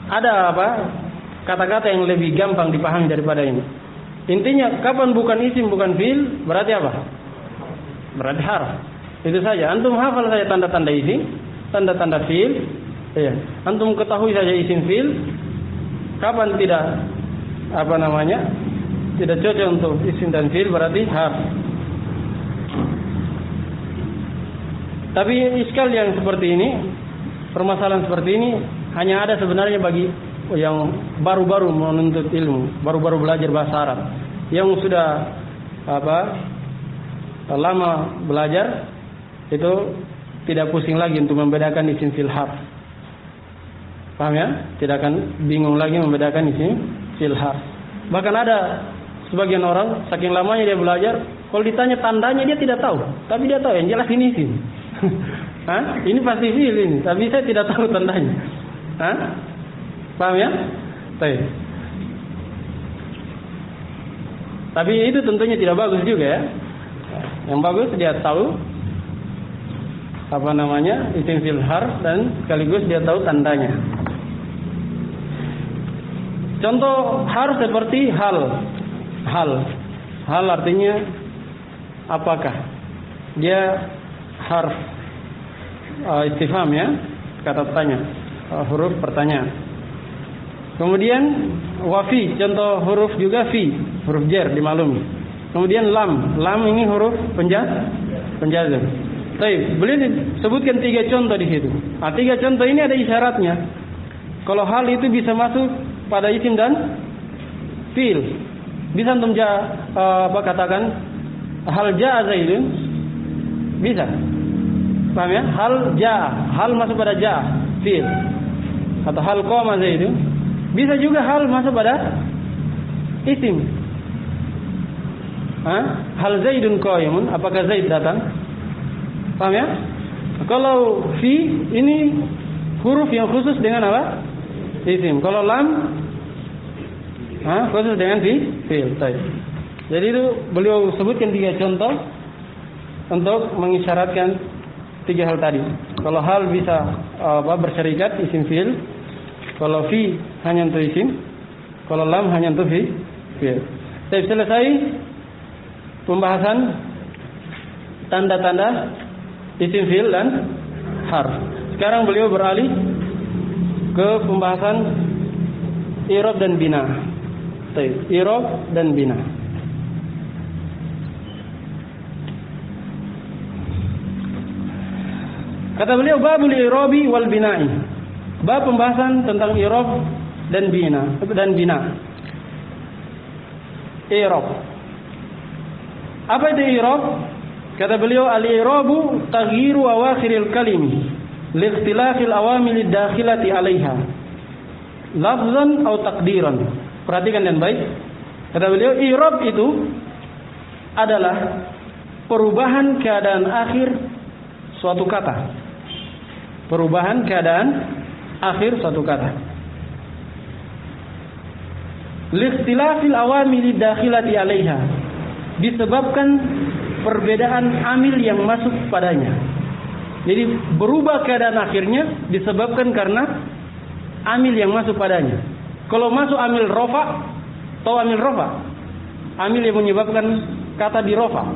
ada kata-kata yang lebih gampang dipahami daripada ini. Intinya kapan bukan isim bukan fi'il berarti apa? Berarti harf. Itu saja. Antum hafal saja tanda-tanda isim, tanda-tanda fi'il. Ya. Antum ketahui saja isim fi'il. Kapan tidak tidak cocok untuk isim dan fi'il berarti harf. Tapi iskal yang seperti ini, permasalahan seperti ini hanya ada sebenarnya bagi yang baru-baru menuntut ilmu, baru-baru belajar bahasa Arab. Yang sudah lama belajar itu tidak pusing lagi untuk membedakan isim fi'il harf. Paham ya? Tidak akan bingung lagi membedakan isim fi'il harf. Bahkan ada sebagian orang saking lamanya dia belajar, kalau ditanya tandanya dia tidak tahu, tapi dia tahu yang jelas ini isim. Hah? Ini pasti fi'il ini, tapi saya tidak tahu tandanya. Hah? Paham ya? Baik. Tapi itu tentunya tidak bagus juga ya. Yang bagus dia tahu isim fi'il harf dan sekaligus dia tahu tandanya. Contoh harf seperti hal. Hal artinya apakah? Dia harf istifham ya, kata tanya, huruf pertanyaan. Kemudian wafi, contoh huruf juga fi, huruf jar dimaklumi. Kemudian lam ini huruf penjazm. Baik, boleh sebutkan 3 contoh di situ. 3 contoh ini ada isyaratnya. Kalau hal itu bisa masuk pada isim dan fi'il. Bisa antum katakan hal jaa Zaidun? Bisa. Paham ya? Hal masuk pada jaa, fi'il. Atau hal qama Zaidun. Bisa juga hal masuk pada isim. Hal Zaidun qaimun, apakah Zaid datang? Paham ya? Kalau fi ini huruf yang khusus dengan apa? Isim. Kalau lam khusus dengan fi'il. Jadi itu beliau sebutkan 3 contoh untuk mengisyaratkan 3 hal tadi. Kalau hal bisa berserikat isim fi'il, kalau fi hanya untuk isim, kalau lam hanya untuk fi'il. Selesai pembahasan tanda-tanda isim fi'il dan harf. Sekarang beliau beralih ke pembahasan i'rab dan bina. I'rab dan bina. Kata beliau babul i'rabi wal bina'i. Bab pembahasan tentang i'rab dan bina. I'rab. Apa itu i'rab? Kata beliau al-i'rabu taghyiru awakhiril kalimi li ikhtilafil awamil ad-dakhilati 'alaiha lafzan atau taqdiran. Perhatikan dengan baik. Kata beliau i'rab itu adalah perubahan keadaan akhir suatu kata. Perubahan keadaan akhir suatu kata. Likhtilafil awamil dakhilati 'alaiha. Disebabkan perbedaan amil yang masuk padanya. Jadi berubah keadaan akhirnya disebabkan karena amil yang masuk padanya. Kalau masuk amil rofa, atau amil rofa, amil yang menyebabkan kata di rofa.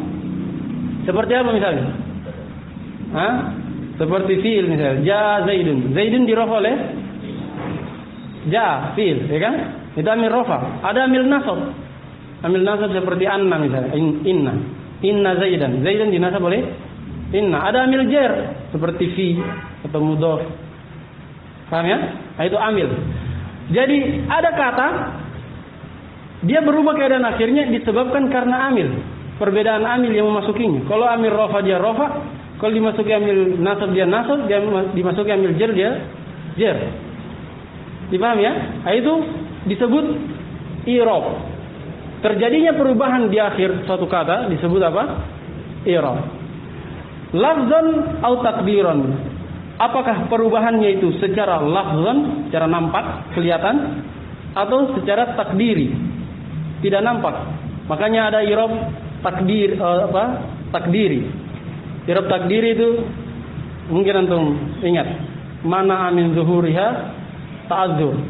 Seperti apa misalnya? Seperti fi'il misalnya, jaa Zaidun. Zaidun di rofa oleh jaa, fi'il, ya kan? Itu amil rofa. Ada amil nasab. Amil nasab seperti anna misalnya, inna Zaidan. Zaidan dinasab oleh inna. Ada amil jar seperti fi atau mudhaf. Paham ya? Itu amil. Jadi ada kata dia berubah keadaan akhirnya disebabkan karena amil. Perbedaan amil yang memasukinya. Kalau amil rofa dia rofa, kalau dimasuki amil nasab dia nasab, dia dimasuki amil jar dia jar. Dipaham ya? Itu disebut i'rab. terjadinya perubahan di akhir suatu kata disebut apa? I'rab. Lafzan atau takdiran. Apakah perubahannya itu secara lafzan, secara nampak, kelihatan, atau secara takdiri, tidak nampak? Makanya ada i'rab takdiri. I'rab takdiri itu mungkin antum ingat, mana amin zuhuriha ta'azzur,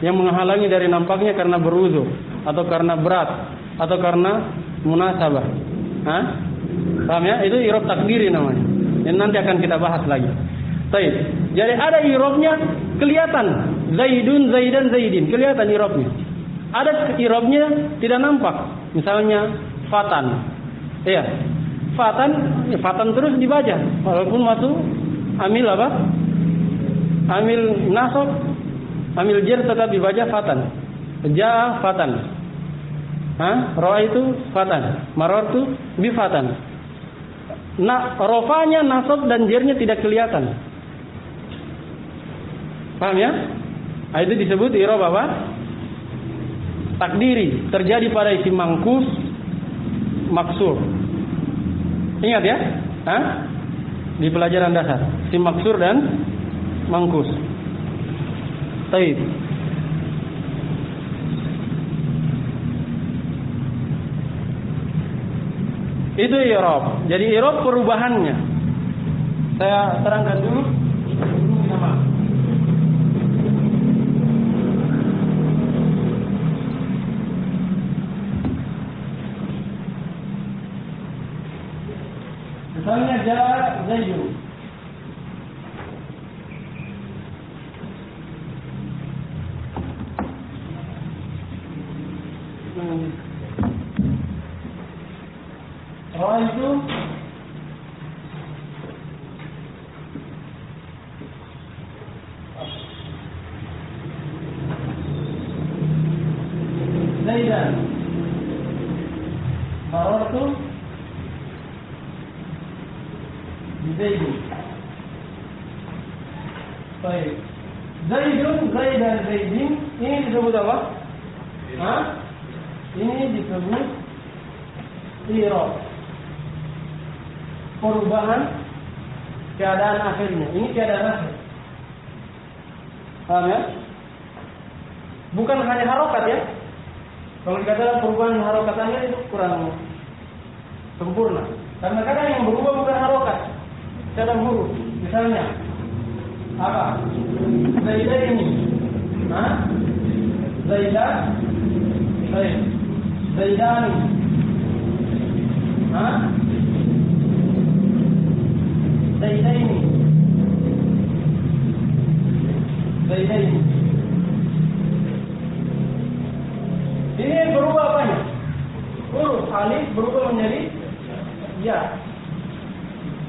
yang menghalangi dari nampaknya karena beruzur atau karena berat atau karena munasabah. Paham ya? Itu i'rab takdiri namanya. Yang nanti akan kita bahas lagi. Baik. Jadi ada i'rabnya kelihatan, Zaidun, Zaidan, Zaidin, kelihatan i'rabnya. Ada i'rabnya tidak nampak. Misalnya fatan. Iya. Fatan terus dibaca walaupun masuk amil apa? Amil nasab, amil jar tetap dibaca fatan. Jaa fatan. Ra'aitu fatan. Marartu bi fatan. Rofanya, nasab dan jarnya tidak kelihatan. Paham ya? Itu disebut i'rab apa? Takdiri, terjadi pada isim mangkus maksur. Ingat ya? Di pelajaran dasar, isim maksur dan mangkus. Baik. Itu i'rab. Jadi i'rab perubahannya. Saya terangkan dulu. Misalnya jaa Zaidun. Ra'aitu Zaidan. Marartu Zaidun. Baik. Zaidun, Zaidan, Zaidin. Ini disebut apa? Ini disebut i'rab. Perubahan keadaan akhirnya. Ini keadaan akhir. Paham ya? Bukan hanya harokat ya. Kalau dikatakan perubahan harokat akhir itu kurang sempurna. Karena kadang yang berubah bukan harokat, kadang huruf. Misalnya apa? Zaidah ini, Zaidah, Zaidani, Zaidaini, Zaidaini. Ini berubah apanya? Huruf alif berubah menjadi ya.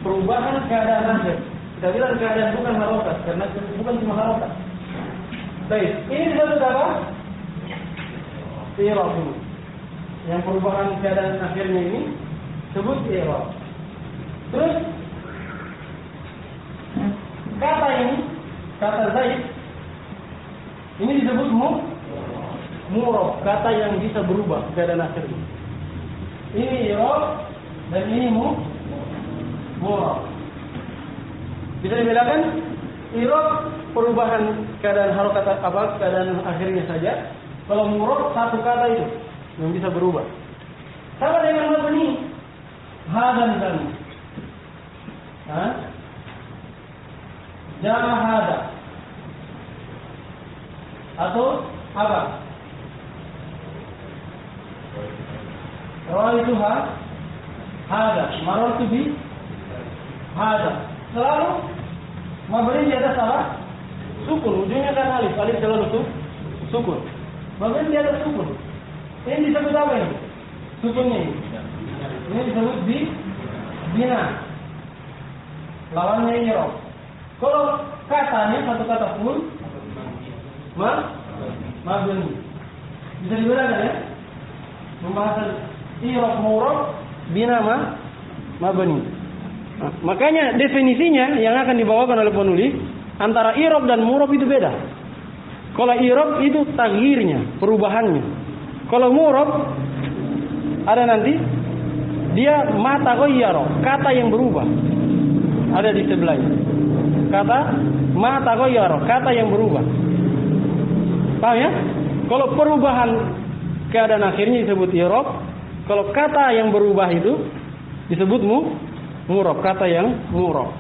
Perubahan keadaan akhir. Kita bilang keadaan bukan harokat, karena bukan cuma harokat. Baik, ini disebut apa? I'rab dulu. Yang perubahan keadaan akhirnya ini sebut i'rab. Terus kata ini, kata Zaid, ini disebut mu'rab, kata yang bisa berubah keadaan akhirnya. Ini i'rab dan ini mu'rab. Bisa dibedakan? I'rab perubahan keadaan harokat apa? Keadaan akhirnya saja. Kalau mu'rab satu kata itu yang bisa berubah. Sama dengan mabni. Hadan dan jama hada. Atau apa? Ra'aituha hada, marartu bi hada. Selalu mabni di atas apa? Sukun, ujungnya kan alif. Alif selalu sukun. Mabni di atas sukun. Ini disebut apa ini? Sukunnya ini. Ini disebut bina. Lawannya i'rab. Kalau katanya satu kata full, mabni. Bisa dibedakan ya? Pembahasan i'rab mu'rab bina mabni. Nah, makanya definisinya yang akan dibawakan oleh penulis antara i'rab dan mu'rab itu beda. Kalau i'rab itu taghyirnya, perubahannya. Kalau mu'rab ada nanti dia mata ghayyara, kata yang berubah. Ada di sebelah ini. Kata mata ghayyara, kata yang berubah. Paham ya? Kalau perubahan keadaan akhirnya disebut i'rab, kalau kata yang berubah itu disebut mu'rab, kata yang mu'rab.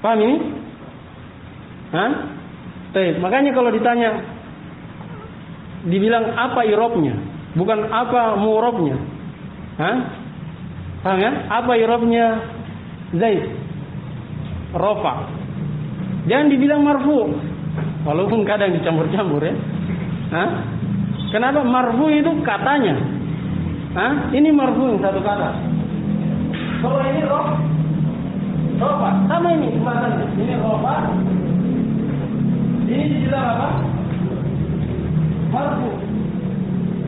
Paham ini? Hah? Baik, makanya kalau ditanya dibilang apa i'rabnya, bukan apa mu'rabnya. Hah? Paham ya? Apa i'rabnya Zaid? Rafa. Jangan dibilang marfu. Walaupun kadang dicampur-campur ya. Hah? Kenapa marfu itu katanya? Hah? Ini marfu yang satu kata. Kalau ini Rafa, sama ini kemasannya. Ini Rafa. Ini dibilang apa? Marfu.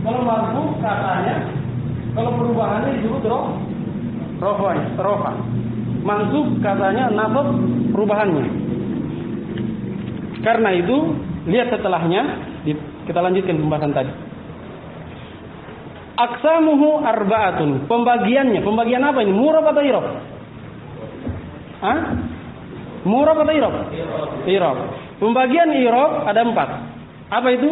Kalau marfu katanya, kalau perubahannya disebut Rafa. Mansub katanya, nasab perubahannya. Karena itu lihat setelahnya, kita lanjutkan pembahasan tadi. Aqsamuhu arba'atun. Pembagian apa ini? Mu'rab atau i'rab? Hah? Mu'rab atau i'rab? I'rab. Pembagian i'rab ada 4. Apa itu?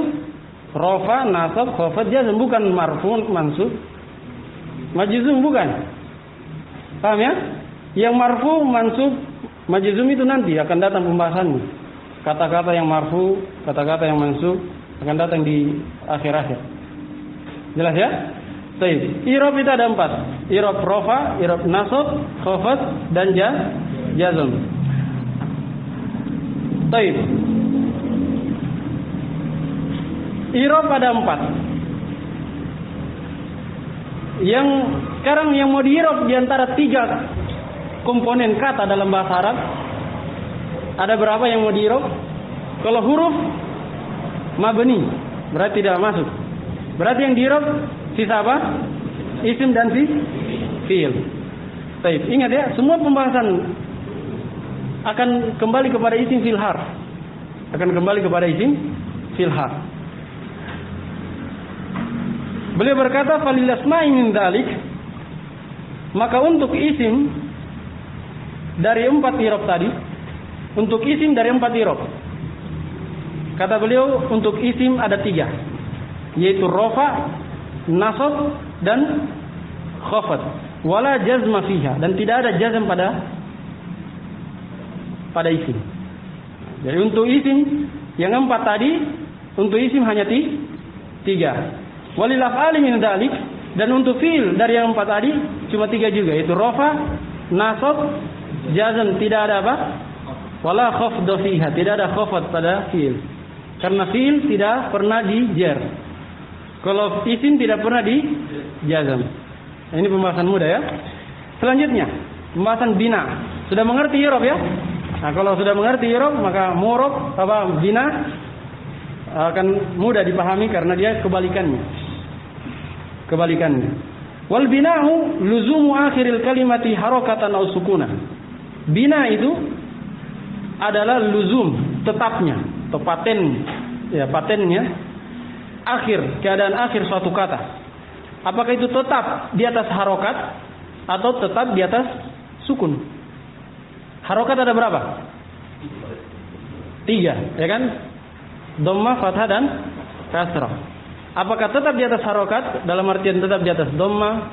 Rafa, nasab, khafad, jazm, bukan marfu, mansub, majzum, bukan. Paham ya? Yang marfu, mansub, majzum itu nanti akan datang pembahasannya. Kata-kata yang marfu, kata-kata yang mansub akan datang di akhir-akhir. Jelas ya? Baik. I'rab itu ada 4. I'rab rafa, i'rab nasab, khafad dan jazm. Baik. I'rab ada 4. Yang sekarang yang mau di-i'rab di antara 3 komponen kata dalam bahasa Arab, ada berapa yang mau di-i'rab? Kalau huruf mabni berarti tidak masuk. Berarti yang di-i'rab sisa apa? Isim dan fi'il. Baik, ingat ya, semua pembahasan akan kembali kepada isim fil harf. Beliau berkata, "Falil asma'i min dzalik." Maka untuk isim dari 4 i'rab tadi, untuk isim dari 4 i'rab, kata beliau untuk isim ada 3, yaitu rafa, nasab dan khafad. Wala jazma fiha, dan tidak ada jazm pada isim. Jadi untuk isim yang 4 tadi, untuk isim hanya 3. Walil af'ali min dzalik, dan untuk fi'il dari yang 4 tadi cuma 3 juga, yaitu rafa, nasab, jazm, tidak ada apa? Wala khafd fiha, tidak ada khafad pada fi'il. Karena fi'il tidak pernah dijar. Kalau isim tidak pernah dijazm. Ini pembahasan mudah ya. Selanjutnya, pembahasan bina. Sudah mengerti i'rab ya? Nah, kalau sudah mengerti i'rab, maka mu'rab apa bina akan mudah dipahami karena dia kebalikannya. Wal bina'u luzumu akhiril kalimati harakatan aw sukunan. Bina itu adalah luzum, tetapnya, atau patennya keadaan akhir suatu kata. Apakah itu tetap di atas harokat atau tetap di atas sukun? Harokat ada berapa? 3, ya kan? Dhammah, fathah dan kasrah. Apakah tetap di atas harokat? Dalam artian tetap di atas dhammah,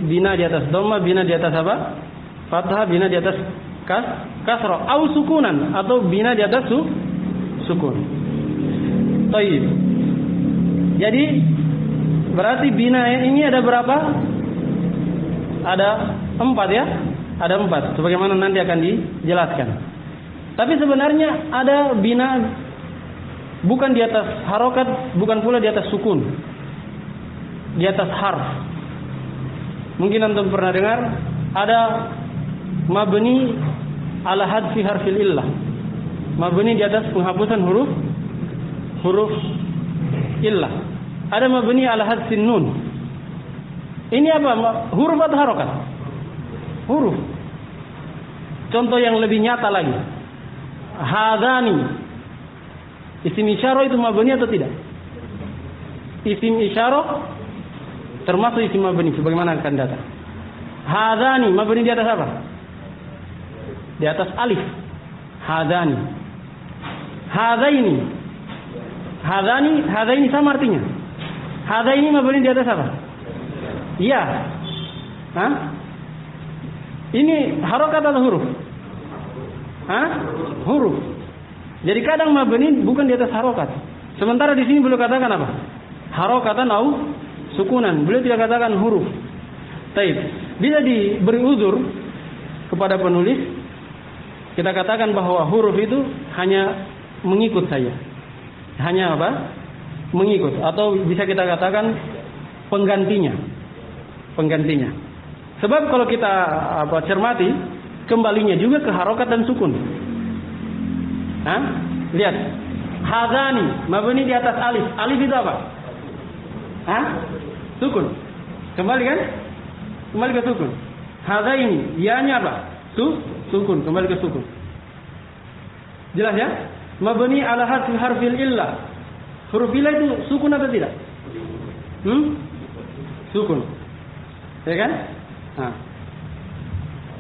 bina di atas dhammah, bina di atas apa? Fathah, bina di atas kasrah, au sukunan, atau bina di atas sukun. Taib. Jadi berarti bina ini ada berapa? Ada 4 ya? Ada 4. Sebagaimana nanti akan dijelaskan. Tapi sebenarnya ada bina bukan di atas harokat, bukan pula di atas sukun, di atas harf. Mungkin antum pernah dengar ada mabni ala hadfi harfil illah, mabni di atas penghapusan huruf illah. Ada mabni ala hadfin nun. Ini apa? Huruf atau harokat? Huruf. Contoh yang lebih nyata lagi, hadani, isim isyarah itu mabni atau tidak? isim isyarah termasuk isim mabni sebagaimana akan datang. Hadzani mabni di atas apa? Di atas alif. Hadzani. Hadaini sama artinya. Hadaini mabni di atas apa? Iya. Hah? Ini harokat atau huruf? Hah? Huruf. Jadi kadang mabni bukan di atas harokat. Sementara di sini beliau katakan apa? Harokatan au sukunan. Beliau tidak katakan huruf. Taib. Bila diberi uzur kepada penulis, kita katakan bahwa huruf itu hanya mengikut saja. Hanya apa? Mengikut. Atau bisa kita katakan penggantinya. Sebab kalau kita cermati, kembalinya juga ke harokat dan sukun. Hah? Lihat. Hadzani mabni di atas alif. Alif itu apa? Hah? Sukun. Kembali kan? Kembali ke sukun. Hadzaini, ya-nya apa? Sukun, kembali ke sukun. Jelas ya? Mabni ala harfil illah. Huruf illah itu sukun atau tidak? Sukun. Ya kan? Nah.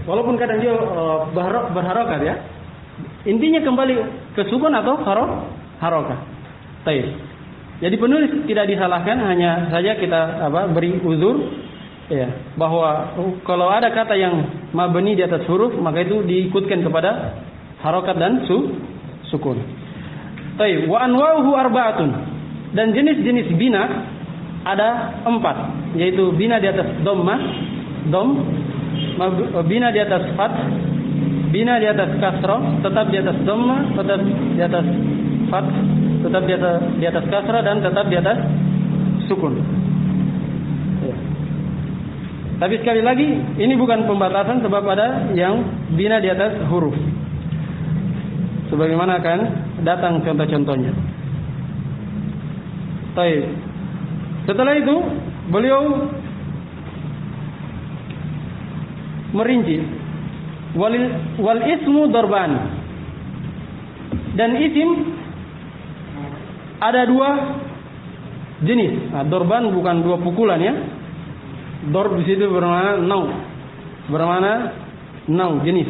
Walaupun kadang dia berharokat ya. Intinya kembali ke sukun atau harokat. Baik. Jadi penulis tidak disalahkan, hanya saja kita beri uzur ya, bahwa kalau ada kata yang mabni di atas huruf maka itu diikutkan kepada harokat dan sukun. Baik, wa anwa'uhu arba'atun. Dan jenis-jenis bina ada 4, yaitu bina di atas dhammah, bina di atas fath, bina di atas kasrah, tetap di atas dhammah, tetap di atas fath, tetap di atas kasrah, dan tetap di atas sukun. Ya. Tapi sekali lagi ini bukan pembatasan, sebab ada yang bina di atas huruf. Sebagaimana akan datang contoh-contohnya. Baik. Setelah itu beliau merinci wal ismu darbani. Dan isim ada 2 jenis. Nah, dorban bukan 2 pukulan ya. Dorb di situ bermakna nau, jenis.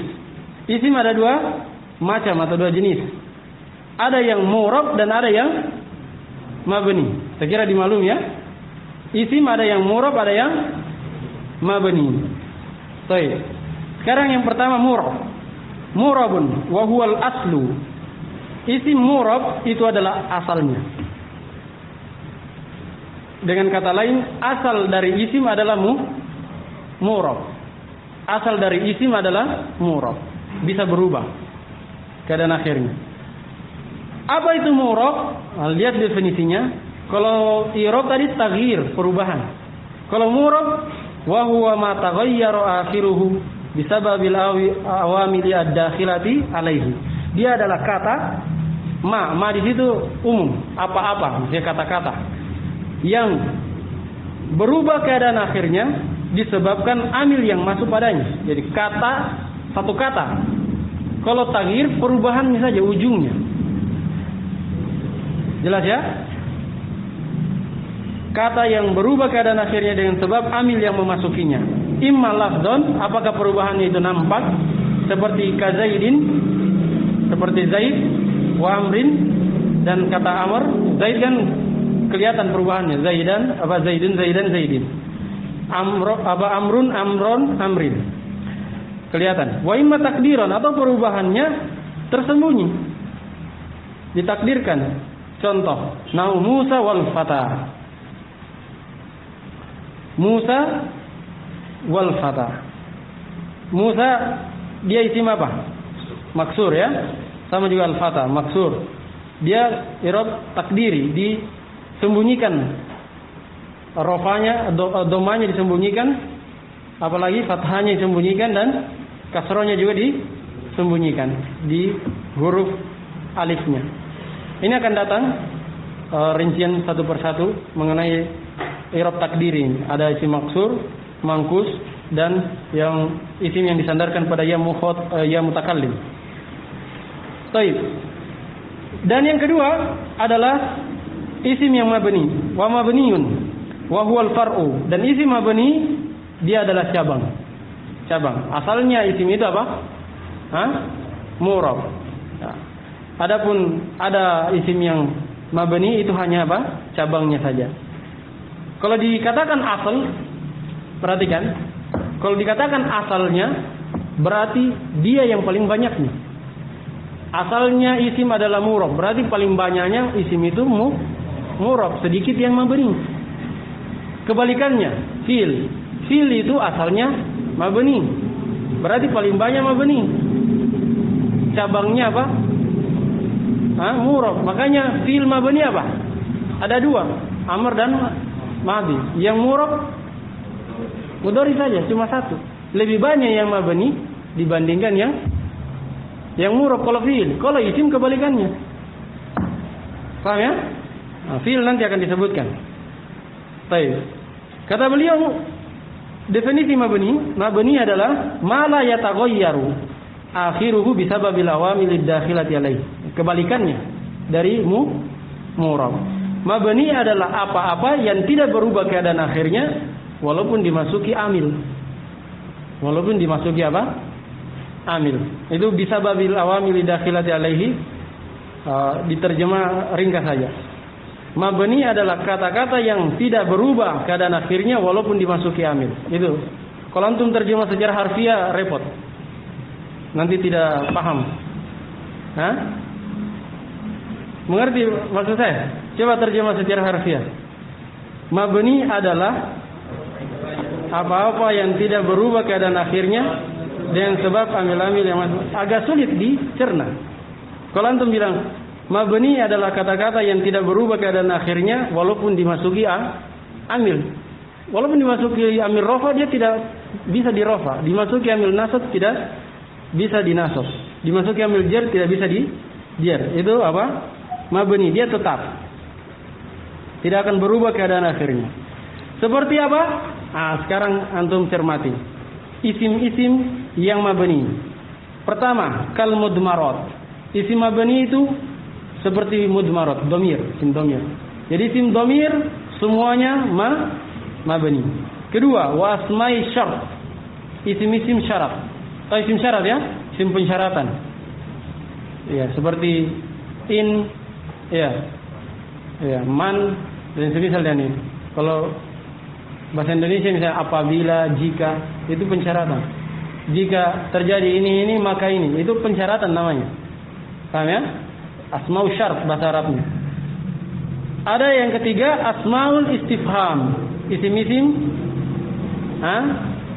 Isim ada 2 macam atau 2 jenis. Ada yang mu'rab dan ada yang mabni. Saya kira dimaklum ya. Isim ada yang mu'rab, ada yang mabni. Baik. Sekarang yang pertama mu'rab. Mu'rabun wa huwal aslu. Isim mu'rab itu adalah asalnya. Dengan kata lain, asal dari isim adalah mu'rab. Asal dari isim adalah mu'rab. Bisa berubah keadaan akhirnya. Apa itu mu'rab? Nah, lihat definisinya. Kalau i'rab tadi taghyir, perubahan. Kalau mu'rab wa huwa ma taghayyara akhiruhu bisababil awamili ad-dakhilati alaihi. Dia adalah kata ma di situ umum, apa-apa, maksudnya kata-kata yang berubah keadaan akhirnya disebabkan amil yang masuk padanya. Jadi satu kata. Kalau taghyir perubahannya saja ujungnya. Jelas ya? Kata yang berubah keadaan akhirnya dengan sebab amil yang memasukinya. Imma lafzon, apakah perubahannya itu nampak seperti kazaidin, seperti Zaid, wa amrin, dan kata Amr. Zaid kan kelihatan perubahannya. Zaidin. Amrun, amrin. Kelihatan. Wa imma takdiran, atau perubahannya tersembunyi, ditakdirkan. Contoh, nau Musa wal fata. Musa wal fata. Musa dia isim apa? Maksur ya. Sama juga al fata, maksur. Dia i'rab takdiri, disembunyikan. Rafanya, domanya disembunyikan, apalagi fathahnya disembunyikan, dan kasrohnya juga disembunyikan di huruf alifnya. Ini akan datang rincian satu persatu mengenai i'rab takdiri. Ada isim maksur, mangkus, dan yang isim yang disandarkan pada ya mutakallim. Baik. Dan yang kedua adalah isim yang mabni, wa mabniun wa huwal far'u, dan isim mabni dia adalah cabang. Asalnya isim itu apa? Mu'rab. Nah, adapun ada isim yang mabni itu hanya apa? Cabangnya saja. Kalau dikatakan asal, perhatikan, kalau dikatakan asalnya berarti dia yang paling banyaknya. Asalnya isim adalah mu'rab, berarti paling banyaknya isim itu mu'rab, sedikit yang mabni. Kebalikannya, fi'il itu asalnya mabni, berarti paling banyak mabni. Cabangnya apa? Mu'rab. Makanya fi'il mabni apa? Ada dua, amr dan madhi. Yang mu'rab mudhari saja, cuma satu. Lebih banyak yang mabni dibandingkan yang mu'rab kalau fi'il. Kalau isim kebalikannya. Paham ya? Fi'il nanti akan disebutkan. Baik. Kata beliau, definisi mabni adalah ma la yataghayyaru akhiruhu bisababil awamilid dakhilati alaihi. Kebalikannya dari mu'rab. Mabni adalah apa-apa yang tidak berubah keadaan akhirnya walaupun dimasuki amil. Walaupun dimasuki apa? Amil. Itu bisababil awamilid dakhilati alaihi. Diterjemah ringkas saja. Mabni adalah kata-kata yang tidak berubah keadaan akhirnya walaupun dimasuki amil. Itu. Kalau antum terjemah secara harfiah repot. Nanti tidak paham. Mengerti maksud saya? Coba terjemah secara harfiah. Mabni adalah apa-apa yang tidak berubah keadaan akhirnya dengan sebab amil-amil yang agak sulit dicerna. Kalau antum bilang mabni adalah kata-kata yang tidak berubah keadaan akhirnya walaupun dimasuki amil. Walaupun dimasuki amil rafa dia tidak bisa dirofa. Dimasuki amil nasab tidak bisa dinasab. Dimasuki amil jar tidak bisa dijar. Itu apa? Mabni, dia tetap. Tidak akan berubah keadaan akhirnya. Seperti apa? Sekarang antum cermati. Isim-isim yang mabni. Pertama, kal mudmarat. Isim mabni itu seperti mudmarat, domir, isim domir. Jadi isim domir semuanya mabni. Kedua, wa asmai syarat. Isim-isim syarat. Isim syarat ya, isim pensyaratan. Ya, seperti in, ya, man dan semisal dan ini. Kalau bahasa Indonesia misalnya apabila, jika, itu pensyaratan. Jika terjadi ini maka ini, itu pensyaratan namanya. Paham ya? Asmaul syarat bahasa Arabnya. Ada yang ketiga, asmaul istifham. Isim-isim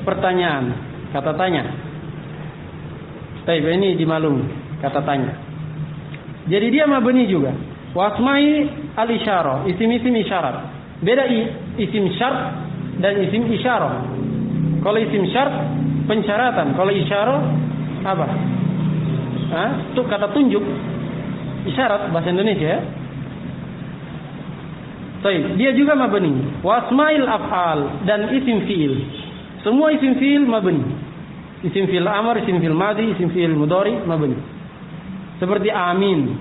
pertanyaan, kata tanya. Baik, ini dimaklumi, kata tanya. Jadi dia mabni juga. Wasmai al-isyarah, isim-isim isyarat. Beda isim syart dan isim isyarah. Kalau isim syart pensyaratan, kalau isyarah apa? Itu kata tunjuk, isyarat bahasa Indonesia ya. Baik, dia juga mabni. Wasmail af'al dan isim fi'il. Semua isim fi'il mabni. Isim fi'il amr, isim fi'il madhi, isim fi'il mudhari mabni. Seperti amin.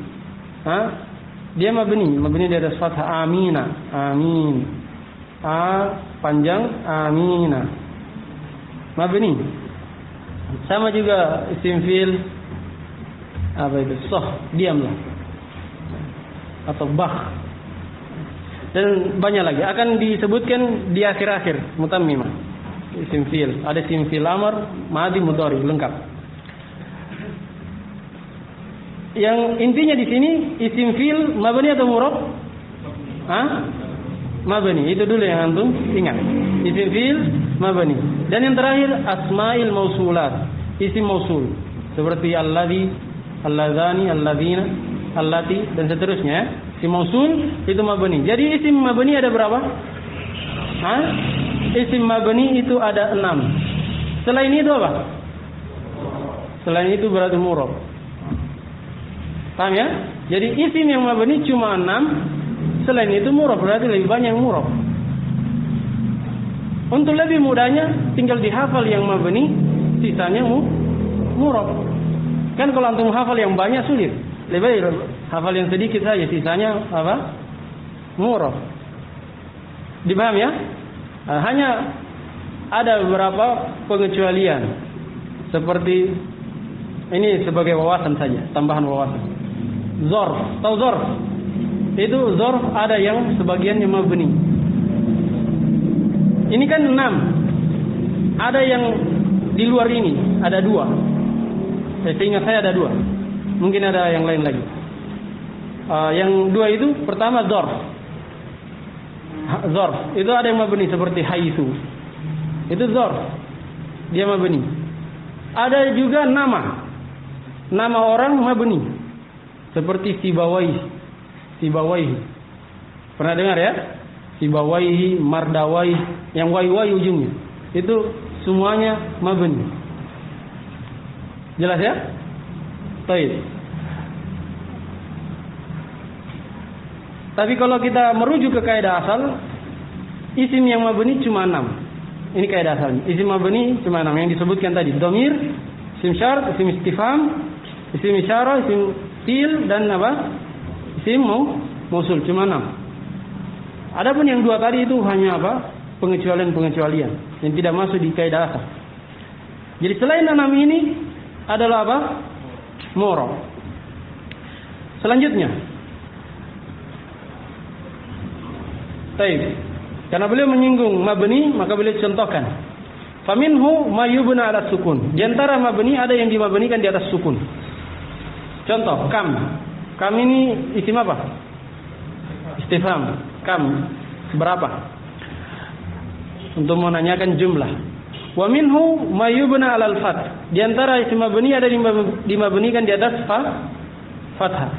Dia mabni di atas fathah amina, amin. Panjang amina. Mabni. Sama juga isim fi'il apa itu? Diamlah. Atau bah. Dan banyak lagi akan disebutkan di akhir-akhir mutammimah. Isim fi'il, ada isim fi'il amr, madhi, mudhari lengkap. Yang intinya di sini isim fi'il mabni atau mu'rab? Mabni. Itu dulu yang antum ingat. Isim fi'il mabni. Dan yang terakhir asmail mausulat, isim mausul seperti alladzi, alladzani, alladzina, allati dan seterusnya. Isim mausul itu mabni. Jadi isim mabni ada berapa? Isim mabni itu ada 6. Selain itu apa? Selain itu berarti mu'rab. Paham ya? Jadi isim yang mabni cuma 6. Selain itu mu'rab, berarti lebih banyak yang mu'rab. Untuk lebih mudahnya tinggal dihafal yang mabni, sisanya mu'rab. Kan kalau antum hafal yang banyak sulit. Lebih baik hafal yang sedikit saja, sisanya apa? Muraf. Dipaham ya? Hanya ada beberapa pengecualian. Seperti ini sebagai wawasan saja, tambahan wawasan. Zorf, tahu zorf? Itu zorf ada yang sebagiannya mabni. Ini kan 6. Ada yang di luar ini, ada 2. Seingat saya ada 2. Mungkin ada yang lain lagi. Yang 2 itu pertama zorf. Zorf itu ada yang mabni seperti haitsu. Itu zorf. Dia mabni. Ada juga nama. Nama orang mabni. Seperti Sibawaihi. Sibawaihi. Pernah dengar ya? Sibawaihi, Mardawaihi, yang wai-wai ujungnya. Itu semuanya mabni. Jelas ya? Baik. Tapi kalau kita merujuk ke kaidah asal, isim yang mabni cuma 6. Ini kaidah asalnya. Isim mabni cuma 6 yang disebutkan tadi. Dhamir, isim syart, isim istifham, isim isyarah, isim fi'il dan apa? Isim mausul cuma 6. Adapun yang 2 tadi itu hanya apa? Pengecualian-pengecualian yang tidak masuk di kaidah asal. Jadi selain 6 ini adalah apa? Mu'rab. Selanjutnya. Baik. Karena beliau menyinggung mabni, maka beliau contohkan. Faminhu ma yubna 'ala sukun. Di antara mabni ada yang dimabnikan di atas sukun. Contoh, kam. Kam ini isim apa? Istifham. Kam berapa? Untuk menanyakan jumlah. Wa minhu ma yubna 'alal fath. Di antara isim mabni ada dimabnikan di atas fathah.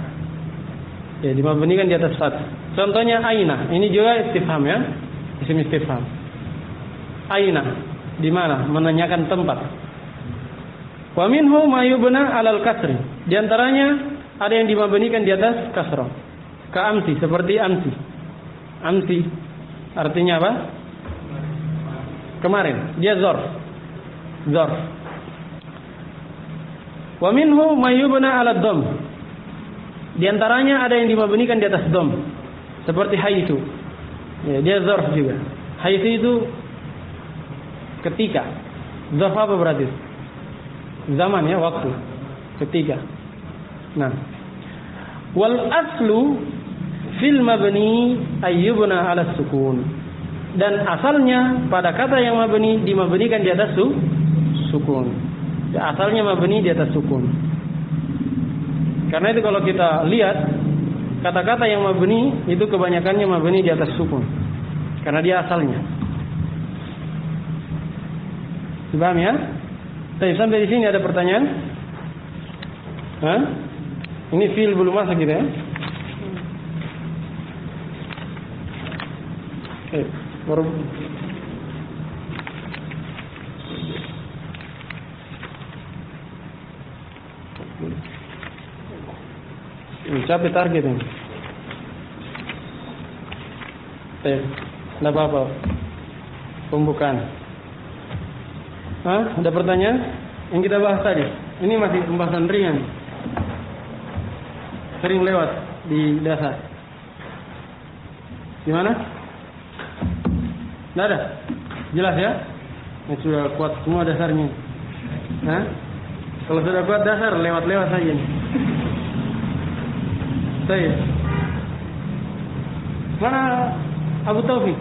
Ya, dimabnikan di atas fathah. Contohnya aina. Ini juga istifham ya. Isim istifham. Aina. Di mana? Menanyakan tempat. Wa minhu ma yubna 'alal kasri. Di antaranya ada yang dimabnikan di atas kasrah. Ka amsi, seperti amsi. Amsi artinya apa? Kemarin. Dia zorf. Zorf. Wa minhu ma yubna 'ala dhamm. Di antaranya ada yang dimabnikan di atas dhamm. Seperti haitsu. Ya, dia zarf juga. Haitsu itu ketika. Zarf apa berarti? Zaman ya, waktu. Ketika. Nah. Wal aslu fil mabni ayyubna 'ala sukun. Dan asalnya pada kata yang mabni dimabnikan di atas sukun. Ya, asalnya mabni di atas sukun. Karena itu kalau kita lihat kata-kata yang mabni itu kebanyakannya mabni di atas sukun. Karena dia asalnya. Paham ya? Tapi sampai di sini ada pertanyaan? Hah? Ini fi'il belum masuk gitu ya? Baru mencapai target ini. Tidak apa-apa. Pembukaan. Ada pertanyaan? Yang kita bahas tadi. Ini masih pembahasan ringan. Sering lewat di dasar. Gimana? Tidak ada? Jelas ya? Sudah kuat semua dasarnya. Kalau sudah kuat dasar, lewat-lewat saja. Saya. Mana Abu Taufik?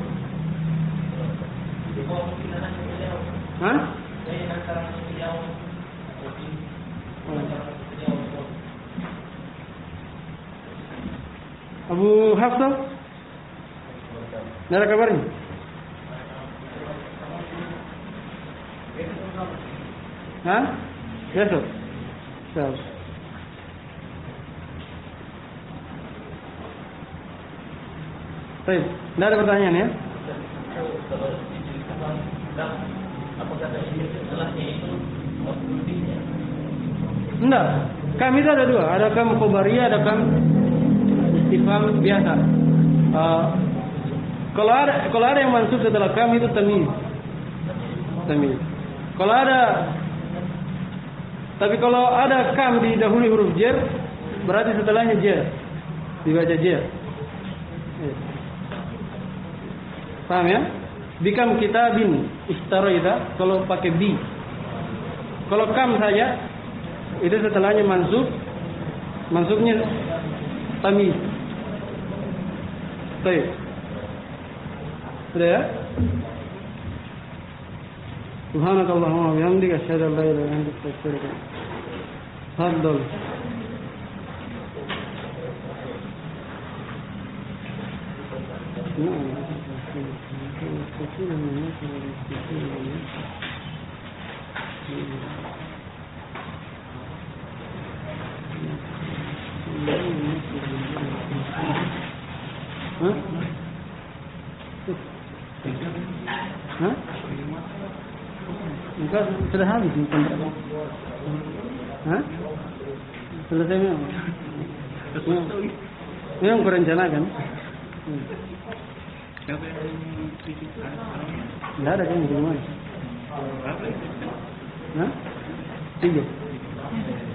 Abu Hafsah? Tidak ada kabarnya? Besok? Siap. Baik, tidak ada pertanyaan ya? Tidak. Kam itu ada 2. Ada kam khobariyah, ada kam istifham biasa. Kalau ada yang mansub setelah kam itu tamyiz. Tapi kalau ada kam di dahulu huruf jar, berarti setelahnya jar. Dibaca jar. Paham ya? Bikam kitabin istaraita kalau pakai bi. Kalau kam saja itu setelahnya mansub. Mansubnya tamiz. Baik. Sudah ya? Subhanakallahumma wa bihamdika asyhadu an la ilaha illa anta astaghfiruka. Tafadhal. Enggak, sudah habis kontraknya. Hah? Selesai memang. Memang kurencanakan.
Siapa yang kritik sekarang?
Tidak ada yang gimana? Hah? 3.